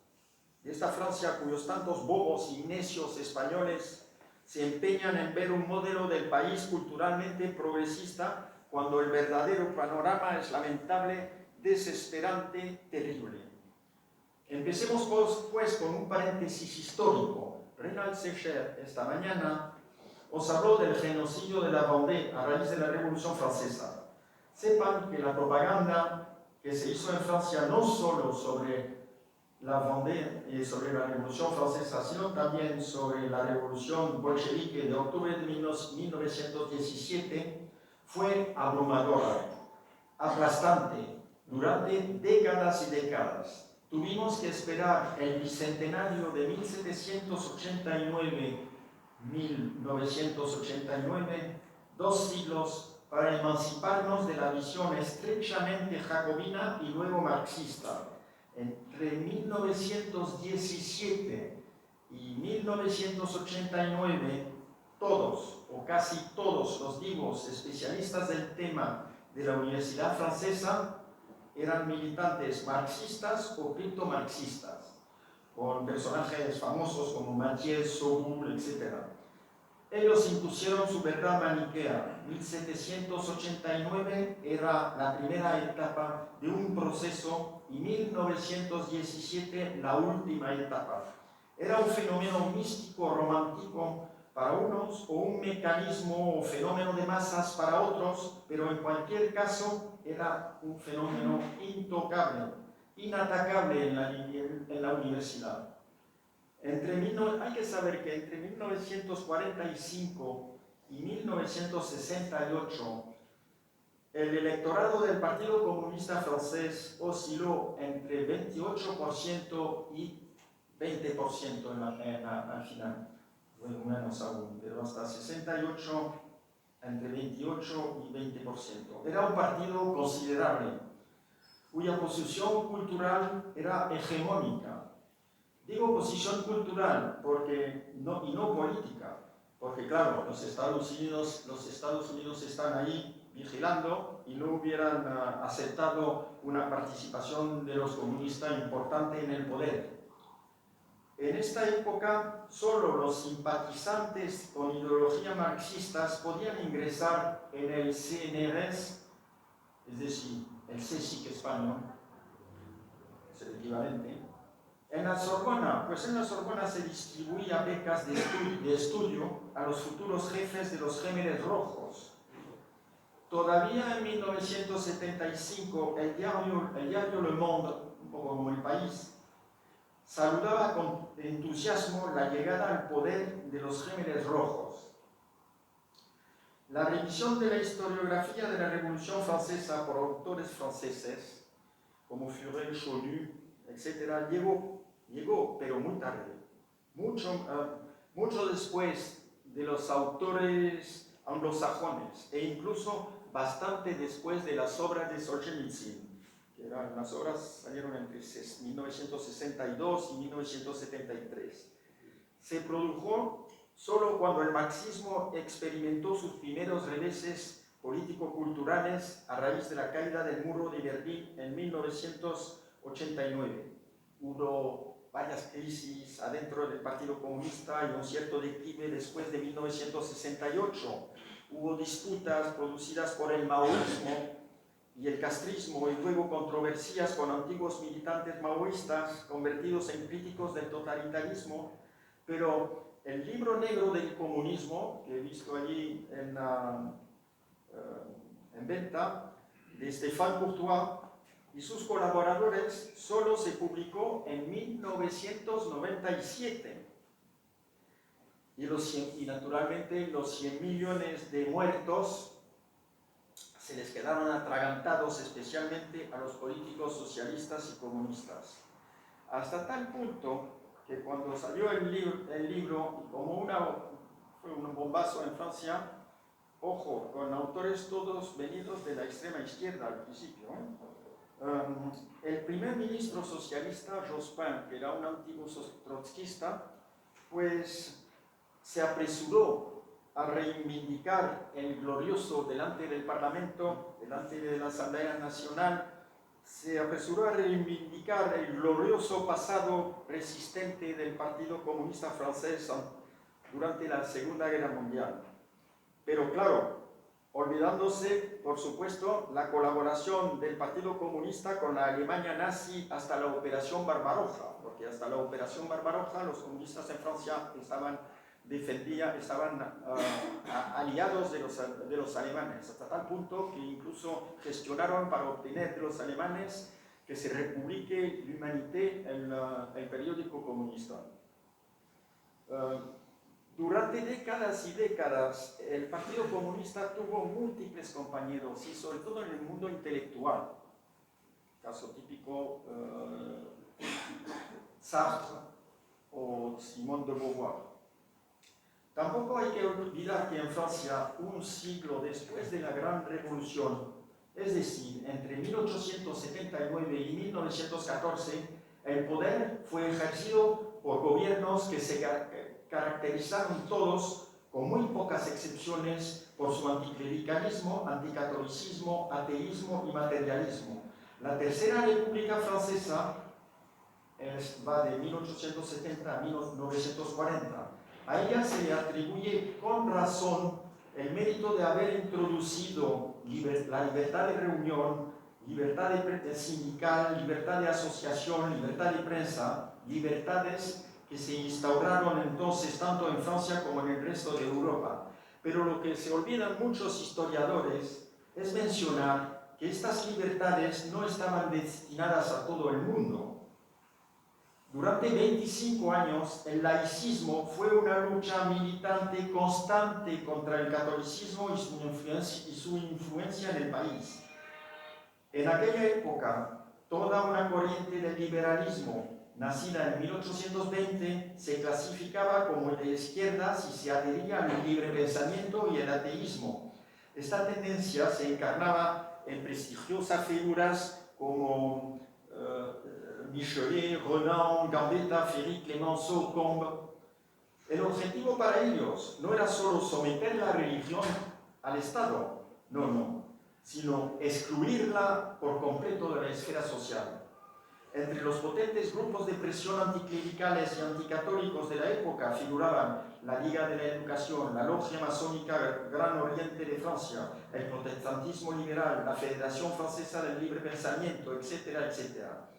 De esta Francia cuyos tantos bobos y necios españoles se empeñan en ver un modelo del país culturalmente progresista cuando el verdadero panorama es lamentable, desesperante, terrible. Empecemos pues con un paréntesis histórico. Renald Secher esta mañana os habló del genocidio de la Vendée a raíz de la Revolución Francesa. Sepan que la propaganda que se hizo en Francia no solo sobre la Vendée y sobre la Revolución Francesa, sino también sobre la Revolución Bolchevique de octubre de 1917, fue abrumadora, aplastante, durante décadas y décadas. Tuvimos que esperar el bicentenario de 1789, 2 siglos, para emanciparnos de la visión estrechamente jacobina y luego marxista. Entre 1917 y 1989, todos o casi todos los divos especialistas del tema de la Universidad Francesa eran militantes marxistas o criptomarxistas, con personajes famosos como Mathieu, Soboul, etc. Ellos impusieron su verdad maniquea. 1789 era la primera etapa de un proceso y 1917 la última etapa. Era un fenómeno místico romántico para unos o un mecanismo o fenómeno de masas para otros, pero en cualquier caso era un fenómeno intocable, inatacable en la universidad. Hay que saber que entre 1945 y 1968 el electorado del Partido Comunista Francés osciló entre 28% y 20% al final, bueno, menos aún, pero hasta 68, entre 28 y 20%. Era un partido considerable, cuya posición cultural era hegemónica. Digo posición cultural y no política, porque claro, los Estados Unidos están ahí vigilando y no hubieran aceptado una participación de los comunistas importante en el poder. En esta época, solo los simpatizantes con ideología marxistas podían ingresar en el CNRS, es decir, el CSIC español, es el equivalente. En la Sorbona se distribuía becas de estudio a los futuros jefes de los Gémeres Rojos. Todavía en 1975, el diario Le Monde, un poco como El País, saludaba con entusiasmo la llegada al poder de los Gémeres Rojos. La revisión de la historiografía de la Revolución Francesa por autores franceses, como Furet, Chaunu, etc., llegó, pero muy tarde, mucho después de los autores anglosajones, e incluso bastante después de las obras de Solzhenitsyn, las obras salieron entre 1962 y 1973. Se produjo solo cuando el marxismo experimentó sus primeros reveses político-culturales a raíz de la caída del muro de Berlín en 1989. Hubo varias crisis adentro del Partido Comunista y un cierto declive después de 1968. Hubo disputas producidas por el maoísmo y el castrismo y luego controversias con antiguos militantes maoístas convertidos en críticos del totalitarismo, pero el libro negro del comunismo, que he visto allí en venta, de Stéphane Courtois y sus colaboradores, solo se publicó en 1997. Y naturalmente los 100 millones de muertos se les quedaron atragantados especialmente a los políticos socialistas y comunistas. Hasta tal punto que cuando salió el libro como fue un bombazo en Francia, ojo, con autores todos venidos de la extrema izquierda al principio, el primer ministro socialista, Jospin, que era un antiguo trotskista, pues se apresuró a reivindicar el glorioso delante del Parlamento, delante de la Asamblea Nacional, se apresuró a reivindicar el glorioso pasado resistente del Partido Comunista Francés durante la Segunda Guerra Mundial. Pero claro, olvidándose, por supuesto, la colaboración del Partido Comunista con la Alemania nazi hasta la Operación Barbaroja, porque hasta la Operación Barbaroja los comunistas en Francia estaban aliados de los alemanes, hasta tal punto que incluso gestionaron para obtener de los alemanes que se republique l'Humanité, el periódico comunista. Durante décadas y décadas, el Partido Comunista tuvo múltiples compañeros, y sobre todo en el mundo intelectual. Caso típico, Sartre o Simone de Beauvoir. Tampoco hay que olvidar que en Francia, un siglo después de la Gran Revolución, es decir, entre 1879 y 1914, el poder fue ejercido por gobiernos que se caracterizaron todos, con muy pocas excepciones, por su anticlericalismo, anticatolicismo, ateísmo y materialismo. La Tercera República Francesa va de 1870 a 1940. A ella se le atribuye con razón el mérito de haber introducido la libertad de reunión, libertad sindical, libertad de asociación, libertad de prensa, libertades que se instauraron entonces tanto en Francia como en el resto de Europa. Pero lo que se olvidan muchos historiadores es mencionar que estas libertades no estaban destinadas a todo el mundo. Durante 25 años, el laicismo fue una lucha militante constante contra el catolicismo y su influencia en el país. En aquella época, toda una corriente del liberalismo, nacida en 1820, se clasificaba como de izquierda si se adhería al libre pensamiento y el ateísmo. Esta tendencia se encarnaba en prestigiosas figuras como Michelet, Renan, Gambetta, Ferry, Clemenceau, Combes. El objetivo para ellos no era solo someter la religión al Estado, no, sino excluirla por completo de la esfera social. Entre los potentes grupos de presión anticlericales y anticatólicos de la época figuraban la Liga de la Educación, la Logia Masónica Gran Oriente de Francia, el protestantismo liberal, la Federación Francesa del Libre Pensamiento, etcétera, etcétera.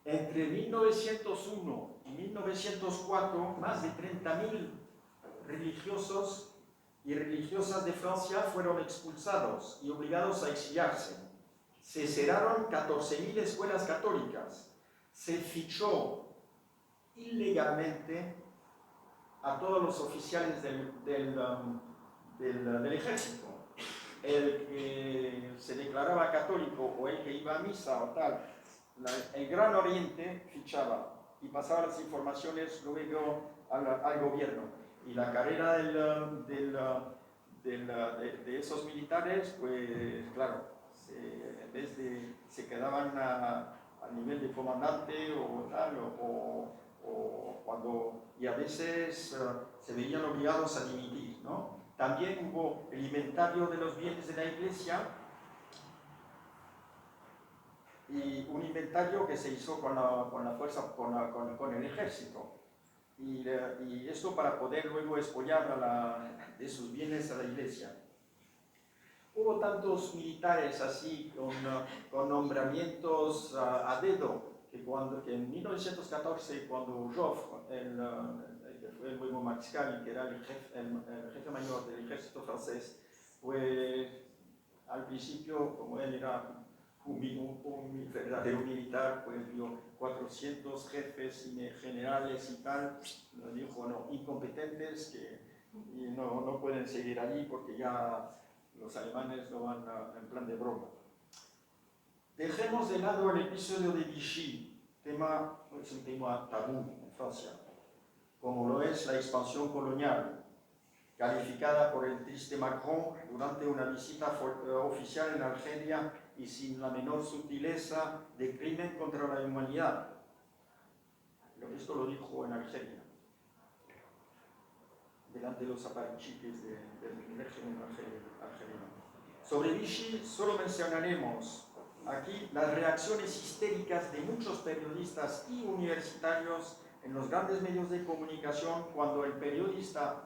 Entre 1901 y 1904, más de 30.000 religiosos y religiosas de Francia fueron expulsados y obligados a exiliarse. Se cerraron 14.000 escuelas católicas. Se fichó ilegalmente a todos los oficiales del ejército. El que se declaraba católico o el que iba a misa o tal, el Gran Oriente fichaba y pasaba las informaciones luego al gobierno. Y la carrera de esos militares, pues claro, en vez de se quedaban a nivel de comandante o tal, y a veces se veían obligados a dimitir, ¿no? También hubo el inventario de los bienes de la iglesia, y un inventario que se hizo con la fuerza, con el ejército. Y esto para poder luego expoliar de sus bienes a la iglesia. Hubo tantos militares así, con nombramientos a dedo, que en 1914, cuando Joffre, que fue el nuevo mariscal, que era el jefe mayor del ejército francés, pues al principio, como él era un verdadero militar, pues vio 400 jefes y generales y tal, dijo, no, incompetentes, y no pueden seguir allí porque ya los alemanes no van en plan de broma. Dejemos de lado el episodio de Vichy, es un tema tabú en Francia, como lo es la expansión colonial, calificada por el triste Macron durante una visita oficial en Argelia y sin la menor sutileza de crimen contra la humanidad. Esto lo dijo en Argelia, delante de los aparichiques del régimen argelino. Sobre Vichy solo mencionaremos aquí las reacciones histéricas de muchos periodistas y universitarios en los grandes medios de comunicación cuando el periodista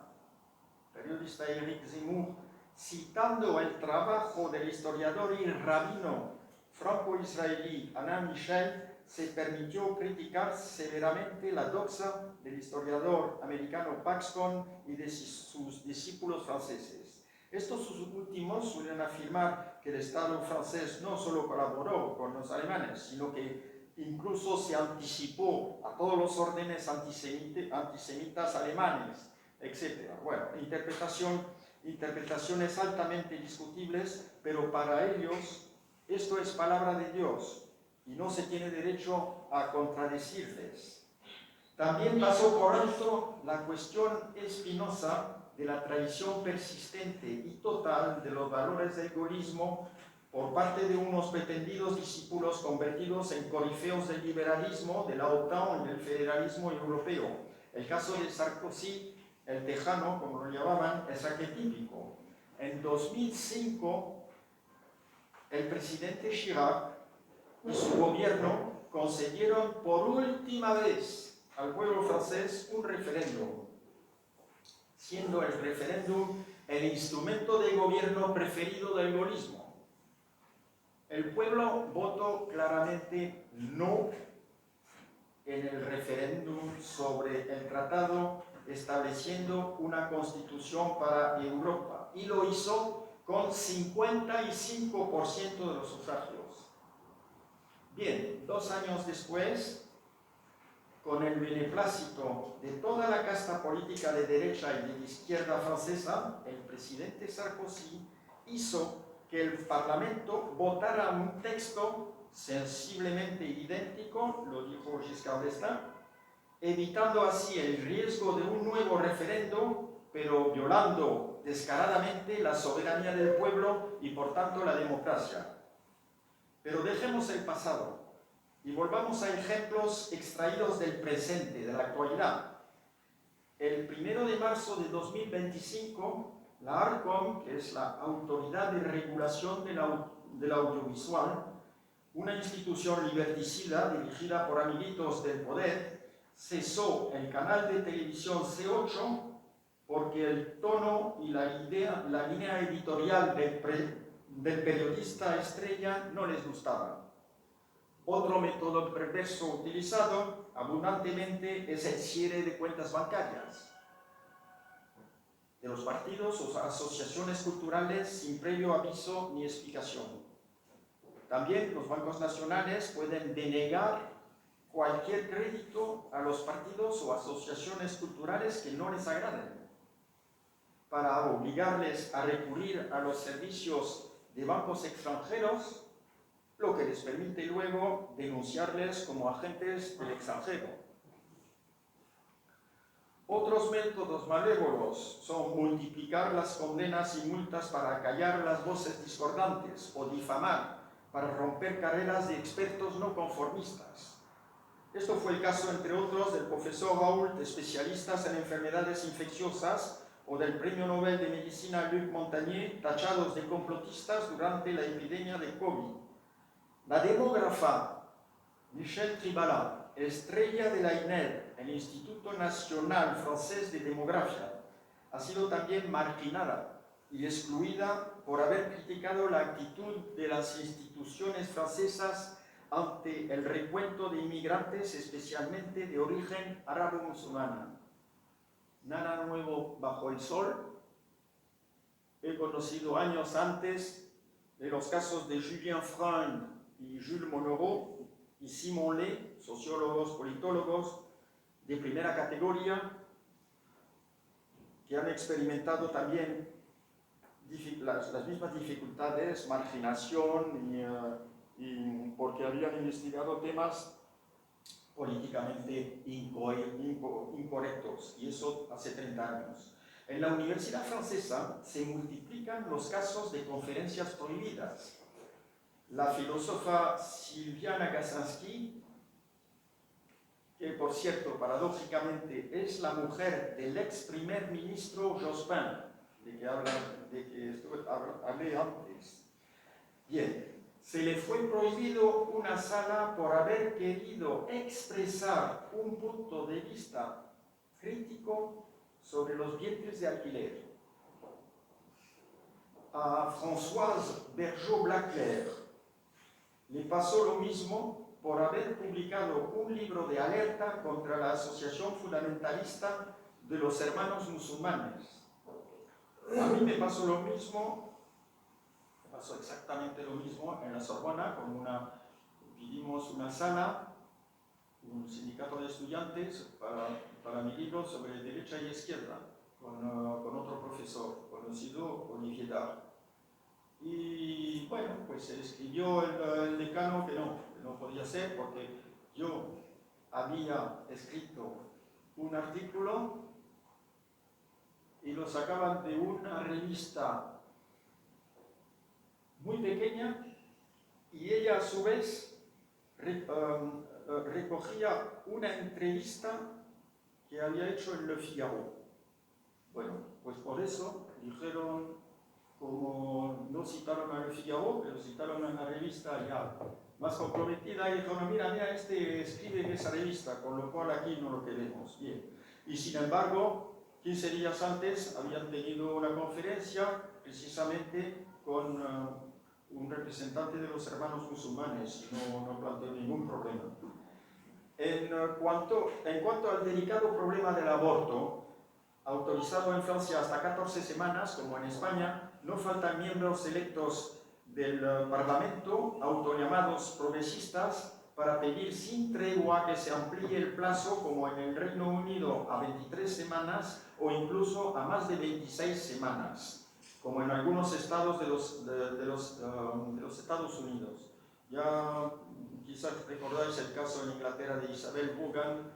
Éric Zemmour, citando el trabajo del historiador y rabino franco-israelí Alain Michel, se permitió criticar severamente la doxa del historiador americano Paxton y de sus discípulos franceses. Estos últimos suelen afirmar que el Estado francés no solo colaboró con los alemanes, sino que incluso se anticipó a todos los órdenes antisemitas alemanes, etc. Bueno, interpretaciones altamente discutibles, pero para ellos esto es palabra de Dios y no se tiene derecho a contradecirles. También pasó por alto la cuestión espinosa de la traición persistente y total de los valores del gaullismo por parte de unos pretendidos discípulos convertidos en corifeos del liberalismo, de la OTAN y del federalismo europeo. El caso de Sarkozy, el tejano, como lo llamaban, es arquetípico. En 2005, el presidente Chirac y su gobierno concedieron por última vez al pueblo francés un referéndum, siendo el referéndum el instrumento de gobierno preferido del gaullismo. El pueblo votó claramente no en el referéndum sobre el tratado estableciendo una constitución para Europa, y lo hizo con 55% de los sufragios. Bien, 2 años después, con el beneplácito de toda la casta política de derecha y de izquierda francesa, el presidente Sarkozy hizo que el Parlamento votara un texto sensiblemente idéntico, lo dijo Giscard d'Estaing, evitando así el riesgo de un nuevo referéndum, pero violando descaradamente la soberanía del pueblo y por tanto la democracia. Pero dejemos el pasado y volvamos a ejemplos extraídos del presente, de la actualidad. El 1 de marzo de 2025, la ARCOM, que es la Autoridad de Regulación del Audiovisual, una institución liberticida dirigida por amiguitos del poder, cesó el canal de televisión C8 porque el tono y la línea editorial del periodista estrella no les gustaba. Otro método perverso utilizado abundantemente es el cierre de cuentas bancarias de los partidos o asociaciones culturales sin previo aviso ni explicación. También los bancos nacionales pueden denegar cualquier crédito a los partidos o asociaciones culturales que no les agraden, para obligarles a recurrir a los servicios de bancos extranjeros, lo que les permite luego denunciarles como agentes del extranjero. Otros métodos malévolos son multiplicar las condenas y multas para callar las voces discordantes o difamar para romper carreras de expertos no conformistas. Esto fue el caso, entre otros, del profesor Raoult, especialistas en enfermedades infecciosas, o del premio Nobel de Medicina Luc Montagnier, tachados de complotistas durante la epidemia de COVID. La demógrafa Michelle Tribala, estrella de la INED, el Instituto Nacional Francés de Demografía, ha sido también marginada y excluida por haber criticado la actitud de las instituciones francesas ante el recuento de inmigrantes, especialmente de origen árabe-musulmana. Nada nuevo bajo el sol. He conocido años antes de los casos de Julien Freund y Jules Monneau y Simon Ley, sociólogos, politólogos de primera categoría, que han experimentado también las mismas dificultades, marginación y porque habían investigado temas políticamente incorrectos, y eso hace 30 años. En la Universidad Francesa se multiplican los casos de conferencias prohibidas. La filósofa Sylviane Agacinski, que por cierto, paradójicamente, es la mujer del ex primer ministro Jospin, de que hablé antes. Bien, se le fue prohibido una sala por haber querido expresar un punto de vista crítico sobre los vientres de alquiler. A Françoise Bergeau-Blaclair le pasó lo mismo por haber publicado un libro de alerta contra la Asociación Fundamentalista de los Hermanos Musulmanes. A mí me pasó lo mismo, pasó exactamente lo mismo en la Sorbona, pidimos una sala, un sindicato de estudiantes para mi libro sobre derecha y izquierda, con otro profesor conocido, Olivier Dard. Y bueno, pues se escribió el decano que no podía ser, porque yo había escrito un artículo y lo sacaban de una revista muy pequeña, y ella a su vez recogía una entrevista que había hecho en Le Figaro. Bueno, pues por eso dijeron, como no citaron a Le Figaro, pero citaron a una revista ya más comprometida, y dijeron, mira, este escribe en esa revista, con lo cual aquí no lo queremos. Bien. Y sin embargo, 15 días antes habían tenido una conferencia precisamente con un representante de los hermanos musulmanes, y no planteó ningún problema. En cuanto al delicado problema del aborto, autorizado en Francia hasta 14 semanas, como en España, no faltan miembros electos del Parlamento, autollamados progresistas, para pedir sin tregua que se amplíe el plazo, como en el Reino Unido, a 23 semanas o incluso a más de 26 semanas, como en algunos estados de los Estados Unidos. Ya quizás recordáis el caso en Inglaterra de Isabel Vaughan,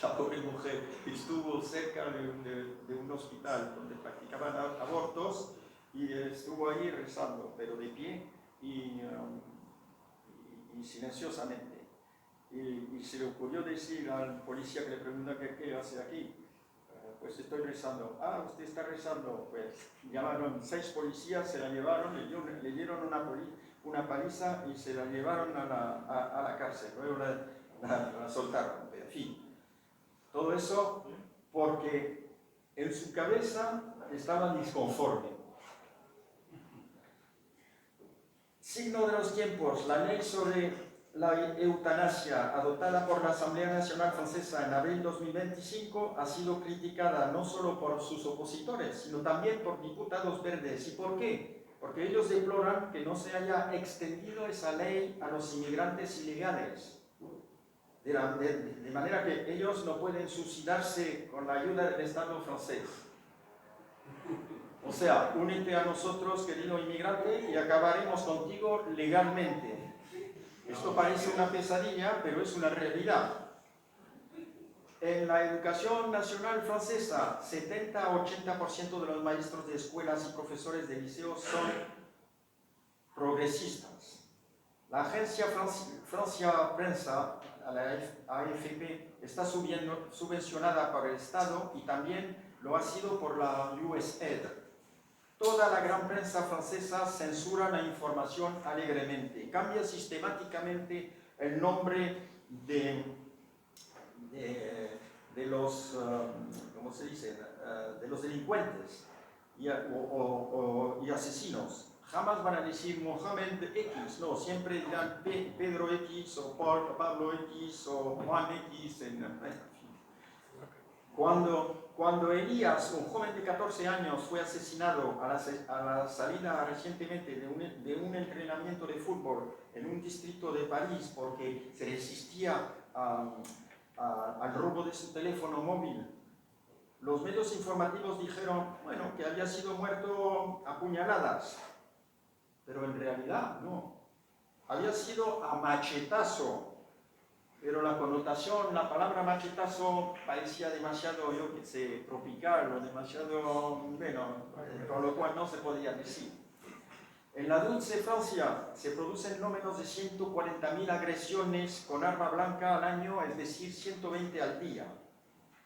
la pobre mujer estuvo cerca de un hospital donde practicaban abortos, y estuvo ahí rezando, pero de pie y silenciosamente. Y se le ocurrió decir al policía que le pregunta qué hace aquí. Pues estoy rezando. Ah, usted está rezando. Pues llamaron 6 policías, se la llevaron, le dieron una paliza y se la llevaron a la cárcel. Luego la soltaron. En fin, todo eso porque en su cabeza estaba disconforme. Signo de los tiempos, la ley sobre la eutanasia, adoptada por la Asamblea Nacional Francesa en abril de 2025, ha sido criticada no solo por sus opositores, sino también por diputados verdes. ¿Y por qué? Porque ellos deploran que no se haya extendido esa ley a los inmigrantes ilegales, de manera que ellos no pueden suicidarse con la ayuda del Estado francés. O sea, únete a nosotros, querido inmigrante, y acabaremos contigo legalmente. Esto parece una pesadilla, pero es una realidad. En la educación nacional francesa, 70-80% de los maestros de escuelas y profesores de liceos son progresistas. La agencia Francia Prensa, la AFP, está subvencionada por el Estado y también lo ha sido por la USAID. Toda la gran prensa francesa censura la información alegremente, cambia sistemáticamente el nombre de los, ¿cómo se dice? De los delincuentes y asesinos. Jamás van a decir Mohamed X, no, siempre dirán Pedro X o Pablo X o Juan X. Cuando Elías, un joven de 14 años, fue asesinado a la salida recientemente de un entrenamiento de fútbol en un distrito de París porque se resistía al robo de su teléfono móvil, los medios informativos dijeron, bueno, que había sido muerto a puñaladas, pero en realidad no, había sido a machetazo, pero la connotación, la palabra machetazo parecía demasiado, yo qué sé, tropical o demasiado, bueno, con lo cual no se podía decir. En la dulce Francia se producen no menos de 140.000 agresiones con arma blanca al año, es decir, 120 al día.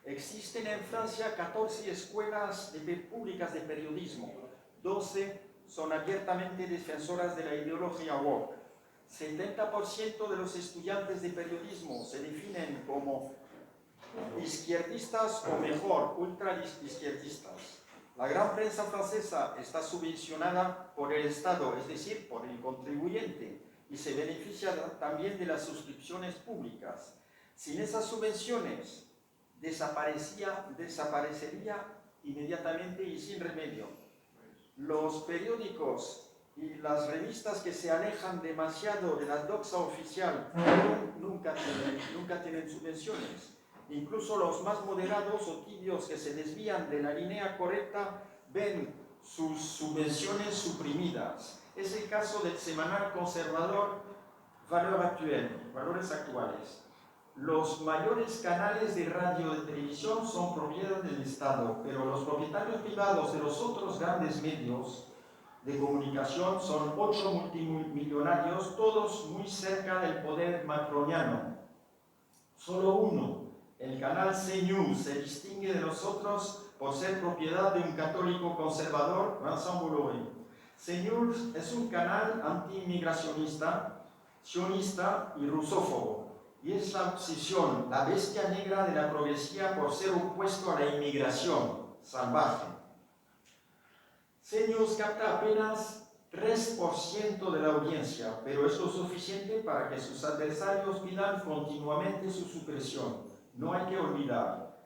Existen en Francia 14 escuelas públicas de periodismo, 12 son abiertamente defensoras de la ideología woke. 70% de los estudiantes de periodismo se definen como izquierdistas o mejor, ultraizquierdistas. La gran prensa francesa está subvencionada por el Estado, es decir, por el contribuyente, y se beneficia también de las suscripciones públicas. Sin esas subvenciones, desaparecería inmediatamente y sin remedio. Los periódicos y las revistas que se alejan demasiado de la doxa oficial nunca tienen subvenciones. Incluso los más moderados o tibios que se desvían de la línea correcta ven sus subvenciones suprimidas. Es el caso del semanal conservador Valores Actuales. Los mayores canales de radio y de televisión son propiedad del Estado, pero los propietarios privados de los otros grandes medios de comunicación son 8 multimillonarios, todos muy cerca del poder macroniano. Solo uno, el canal CNews, se distingue de los otros por ser propiedad de un católico conservador, Vincent Bolloré. CNews es un canal anti-inmigracionista, sionista y rusófobo, y es la obsesión, la bestia negra de la progresía por ser opuesto a la inmigración salvaje. CNews capta apenas 3% de la audiencia, pero es lo suficiente para que sus adversarios pidan continuamente su supresión. No hay que olvidar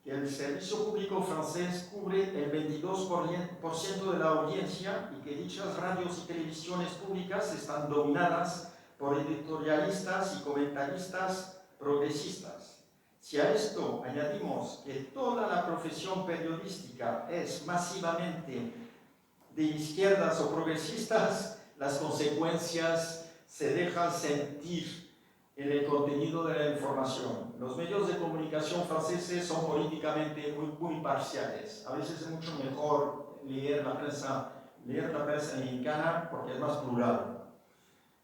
que el servicio público francés cubre el 22% de la audiencia y que dichas radios y televisiones públicas están dominadas por editorialistas y comentaristas progresistas. Si a esto añadimos que toda la profesión periodística es masivamente de izquierdas o progresistas, las consecuencias se dejan sentir en el contenido de la información. Los medios de comunicación franceses son políticamente muy parciales. A veces es mucho mejor leer la prensa mexicana porque es más plural.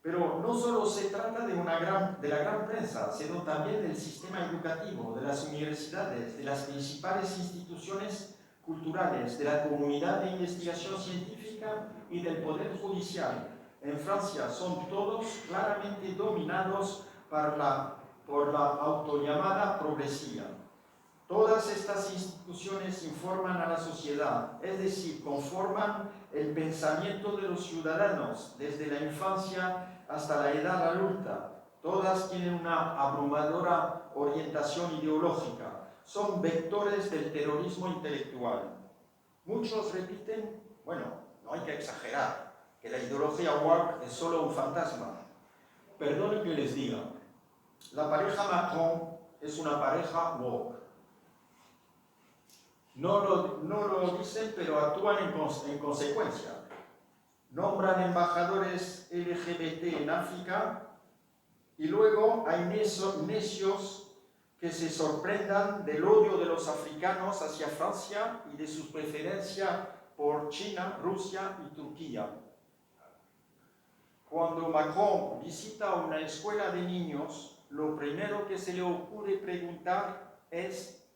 Pero no solo se trata de la gran prensa, sino también del sistema educativo, de las universidades, de las principales instituciones culturales, de la comunidad de investigación científica y del poder judicial. En Francia son todos claramente dominados por la autollamada progresía. Todas estas instituciones informan a la sociedad, es decir, conforman el pensamiento de los ciudadanos desde la infancia hasta la edad adulta. Todas tienen una abrumadora orientación ideológica. Son vectores del terrorismo intelectual. Muchos repiten, bueno, no hay que exagerar, que la ideología woke es solo un fantasma. Perdonen que les diga, la pareja Macron es una pareja woke. No lo dicen, pero actúan en consecuencia. Nombran embajadores LGBT en África y luego hay necios que se sorprendan del odio de los africanos hacia Francia y de su preferencia por China, Rusia y Turquía. Cuando Macron visita una escuela de niños, lo primero que se le ocurre preguntar es: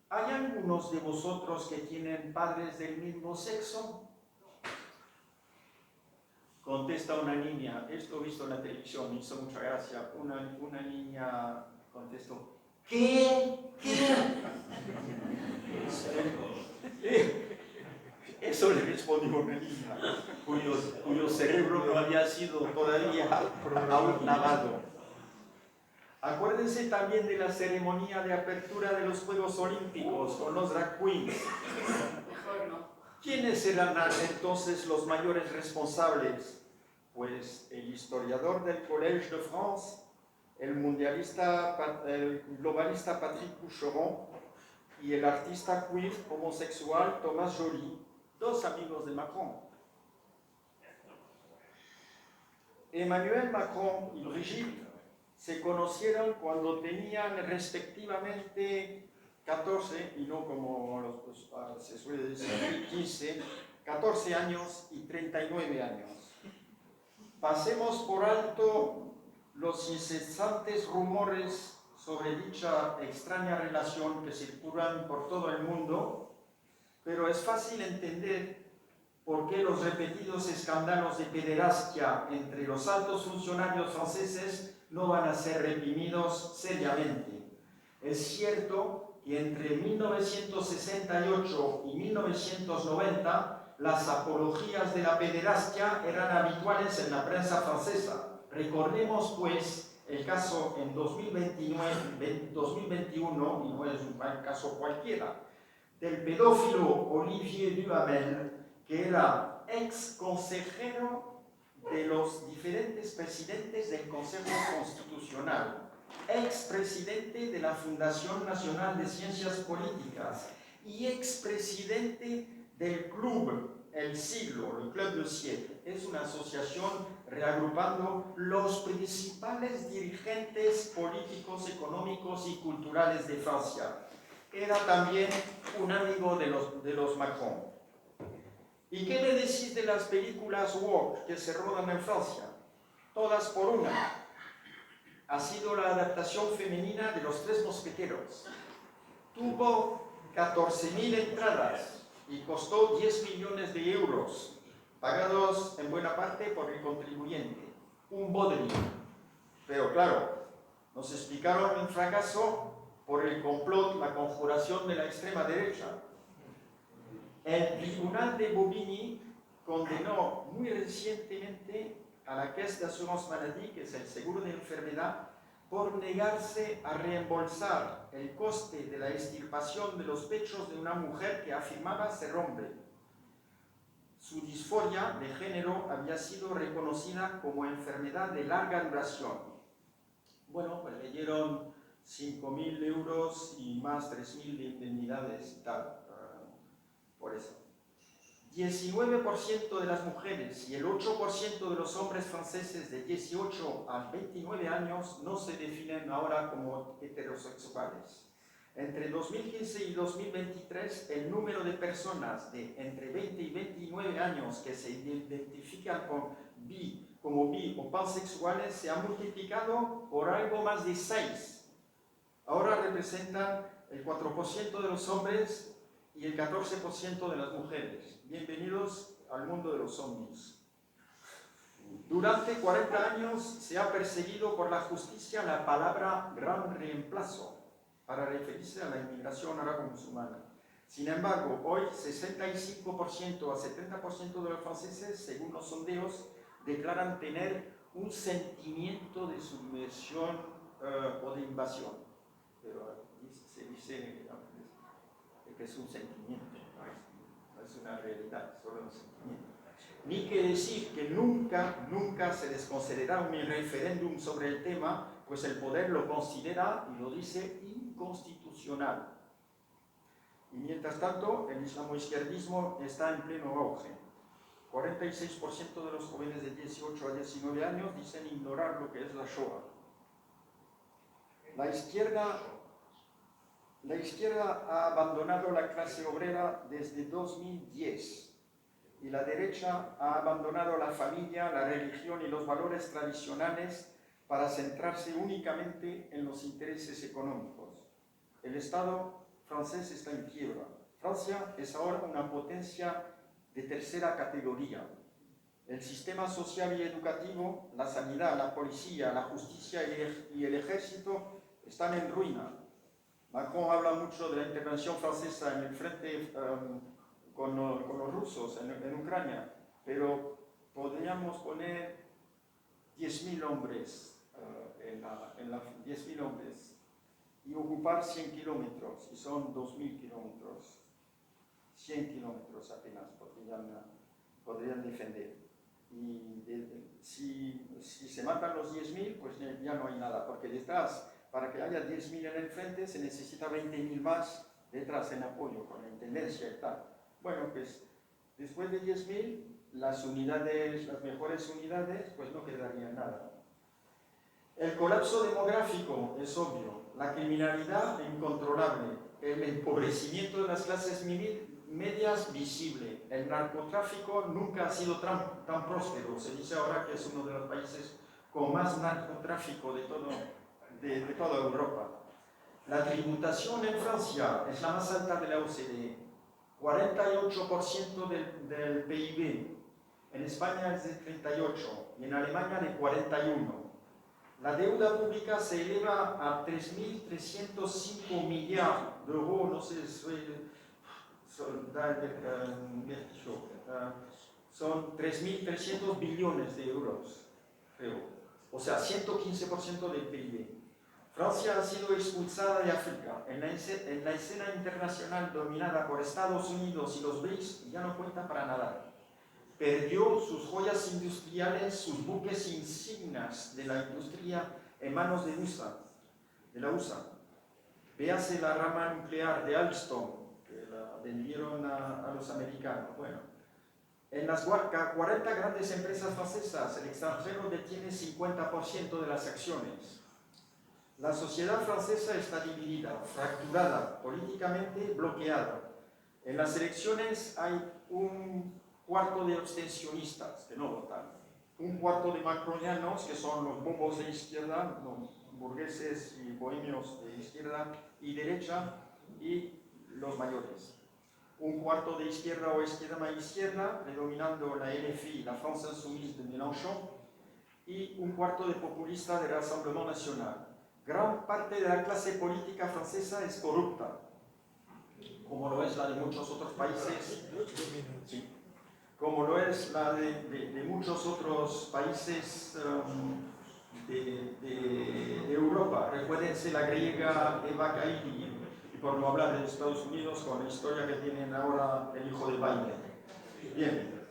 ¿hay algunos de vosotros que tienen padres del mismo sexo? Contesta una niña, esto visto en la televisión, me hizo mucha gracia, una niña contestó: ¿qué? Eso le respondió una niña cuyo cerebro no había sido todavía aún lavado. Acuérdense también de la ceremonia de apertura de los Juegos Olímpicos con los drag queens. ¿Quiénes serán entonces los mayores responsables? Pues el historiador del Collège de France, el globalista Patrick Boucheron y el artista queer homosexual Thomas Joly, dos amigos de Macron. Emmanuel Macron y Brigitte se conocieron cuando tenían respectivamente 14, y no como se suele decir 15, 14 años y 39 años. Pasemos por alto los incesantes rumores sobre dicha extraña relación que circulan por todo el mundo, pero es fácil entender por qué los repetidos escándalos de pederastia entre los altos funcionarios franceses no van a ser reprimidos seriamente. Es cierto que entre 1968 y 1990 las apologías de la pederastia eran habituales en la prensa francesa. Recordemos, pues, el caso en 2021, y no es un caso cualquiera, del pedófilo Olivier Duhamel, que era ex consejero de los diferentes presidentes del Consejo Constitucional, ex presidente de la Fundación Nacional de Ciencias Políticas y ex presidente del Club El Siglo, el Club del Siècle. Es una asociación reagrupando los principales dirigentes políticos, económicos y culturales de Francia. Era también un amigo de los Macron. ¿Y qué me decís de las películas woke que se rodan en Francia? Todas por una. Ha sido la adaptación femenina de Los Tres Mosqueteros. Tuvo 14.000 entradas y costó 10 millones de euros, pagados en buena parte por el contribuyente. Un bodrio. Pero claro, nos explicaron un fracaso por el complot, la conjuración de la extrema derecha. El tribunal de Bobigny condenó muy recientemente a la Caisse d'Assurance Maladie, que es el seguro de enfermedad, por negarse a reembolsar el coste de la extirpación de los pechos de una mujer que afirmaba ser hombre. Su disforia de género había sido reconocida como enfermedad de larga duración. Bueno, pues le dieron 5.000 euros y más 3.000 de indemnidades y tal, por eso. 19% de las mujeres y el 8% de los hombres franceses de 18 a 29 años no se definen ahora como heterosexuales. Entre 2015 y 2023, el número de personas de entre 20 y 29 años que se identifican como bi o pansexuales se ha multiplicado por algo más de 6. Ahora representan el 4% de los hombres y el 14% de las mujeres. Bienvenidos al mundo de los zombies. Durante 40 años se ha perseguido por la justicia la palabra gran reemplazo para referirse a la inmigración árabe-musulmana. Sin embargo, hoy 65% a 70% de los franceses, según los sondeos, declaran tener un sentimiento de submersión o de invasión. Pero se dice que es un sentimiento, no es una realidad, es solo un sentimiento. Ni que decir que nunca se les concederá un referéndum sobre el tema, pues el poder lo considera y lo dice inconstitucional. Y mientras tanto, el islamoizquierdismo está en pleno auge. 46% de los jóvenes de 18 a 19 años dicen ignorar lo que es la Shoah. La izquierda ha abandonado la clase obrera desde 2010 y la derecha ha abandonado la familia, la religión y los valores tradicionales para centrarse únicamente en los intereses económicos. El Estado francés está en quiebra. Francia es ahora una potencia de tercera categoría. El sistema social y educativo, la sanidad, la policía, la justicia y el ejército están en ruina. Macron habla mucho de la intervención francesa en el frente con los rusos en Ucrania, pero podríamos poner 10.000 hombres, 10.000 hombres y ocupar 100 kilómetros, y son 2.000 kilómetros, 100 kilómetros apenas podrían defender. Y si se matan los 10.000, pues ya no hay nada, porque detrás, para que haya 10.000 en el frente, se necesita 20.000 más detrás en apoyo, con la intendencia y tal. Bueno, pues después de 10.000, las mejores unidades, pues no quedaría nada. El colapso demográfico es obvio, la criminalidad incontrolable, el empobrecimiento de las clases medias visible, el narcotráfico nunca ha sido tan próspero, se dice ahora que es uno de los países con más narcotráfico de toda Europa. La tributación en Francia es la más alta de la OCDE, 48% del PIB, en España es de 38% y en Alemania de 41%. La deuda pública se eleva a 3.305 millards de euros, no sé, son 3.300 billones de euros, creo. O sea, 115% del PIB. Francia ha sido expulsada de África. En la escena internacional dominada por Estados Unidos y los BRICS ya no cuenta para nada. Perdió sus joyas industriales, sus buques insignias de la industria en manos de la USA. Véase la rama nuclear de Alstom, que la vendieron a los americanos. Bueno, en las 40 grandes empresas francesas, el extranjero detiene 50% de las acciones. La sociedad francesa está dividida, fracturada, políticamente bloqueada. En las elecciones hay un cuarto de abstencionistas que no votan, un cuarto de macronianos, que son los bombos de izquierda, los burgueses y bohemios de izquierda y derecha, y los mayores. Un cuarto de izquierda o extrema-izquierda, predominando la LFI, la France Insoumise de Mélenchon, y un cuarto de populista del Rassemblement National. Gran parte de la clase política francesa es corrupta, como lo es la de muchos otros países. Sí. Como lo es la de muchos otros países de Europa. Recuérdense la griega Eva Kaili, y por no hablar de Estados Unidos con la historia que tienen ahora el hijo de Biden. Bien,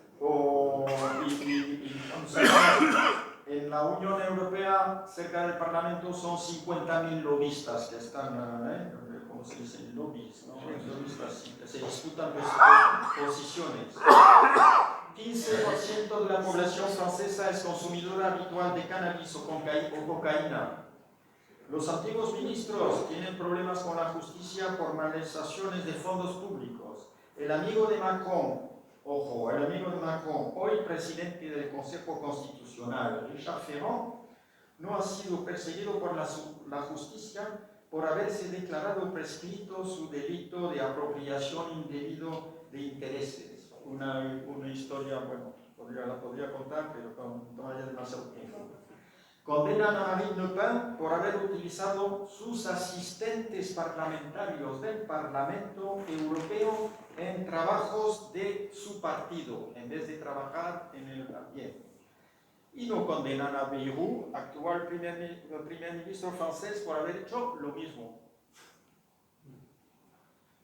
en la Unión Europea, cerca del Parlamento, son 50.000 lobistas que están, ¿cómo se dice? Lobbies, ¿no? Lobistas que se disputan posiciones. 15% de la población francesa es consumidora habitual de cannabis o cocaína. Los antiguos ministros tienen problemas con la justicia por malversaciones de fondos públicos. El amigo de Macron, ojo, el amigo de Macron, hoy presidente del Consejo Constitucional, Richard Ferrand, no ha sido perseguido por la justicia por haberse declarado prescrito su delito de apropiación indebido de intereses. Una historia, bueno, la podría contar, pero no haya demasiado tiempo. Condenan a Marine Le Pen por haber utilizado sus asistentes parlamentarios del Parlamento Europeo en trabajos de su partido, en vez de trabajar en el bien. Y no condenan a Bayrou, actual primer ministro francés, por haber hecho lo mismo.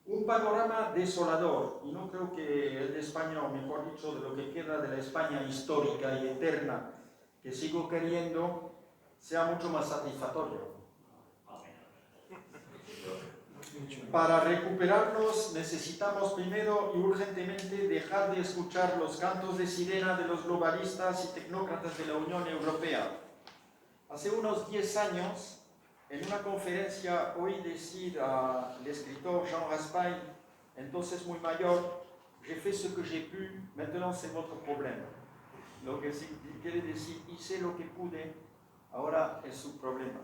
Un panorama desolador, y no creo que el de España, o mejor dicho, de lo que queda de la España histórica y eterna, que sigo queriendo, sea mucho más satisfactorio. Para recuperarnos necesitamos primero y urgentemente dejar de escuchar los cantos de sirena de los globalistas y tecnócratas de la Unión Europea. Hace unos 10 años, En una conferencia oí decir al escritor Jean Raspail, entonces muy mayor, j'ai fait ce que j'ai pu, maintenant c'est votre problème. Lo que quiere decir, hice lo que pude, ahora es su problema.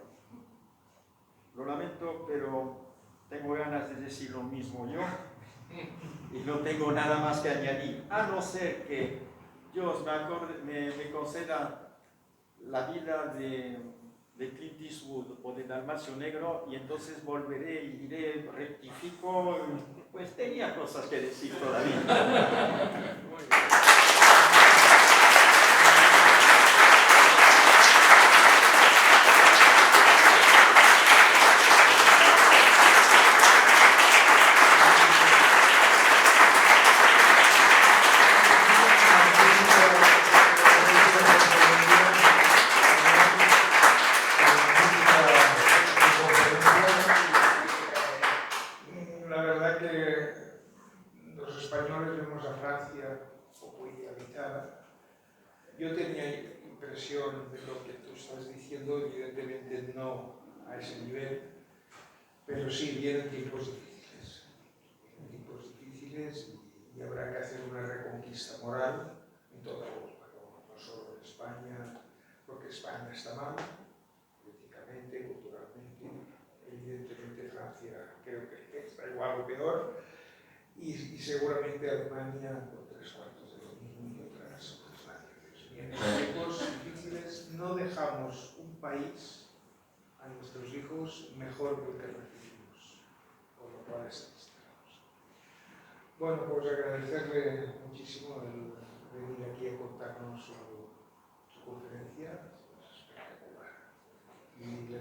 Lo lamento, pero tengo ganas de decir lo mismo yo y no tengo nada más que añadir, a no ser que Dios me conceda la vida de Clint Eastwood o de Dalmacio Negro, y entonces volveré y diré, rectifico, pues tenía cosas que decir todavía. La verdad que los españoles vemos a Francia poco idealizada. Yo tenía impresión de lo que tú estás diciendo, evidentemente no a ese nivel, pero sí, vienen tiempos difíciles y habrá que hacer una reconquista moral en toda Europa, no solo en España, porque España está mal, políticamente, culturalmente. Evidentemente Francia creo que está igual o peor, y seguramente Alemania por 3/4 de lo mismo y otras naciones. Y en estos tiempos difíciles no dejamos un país a nuestros hijos mejor que el que recibimos, por lo cual estamos. Bueno, pues agradecerle muchísimo el venir aquí a contarnos su conferencia, es espectacular. Y le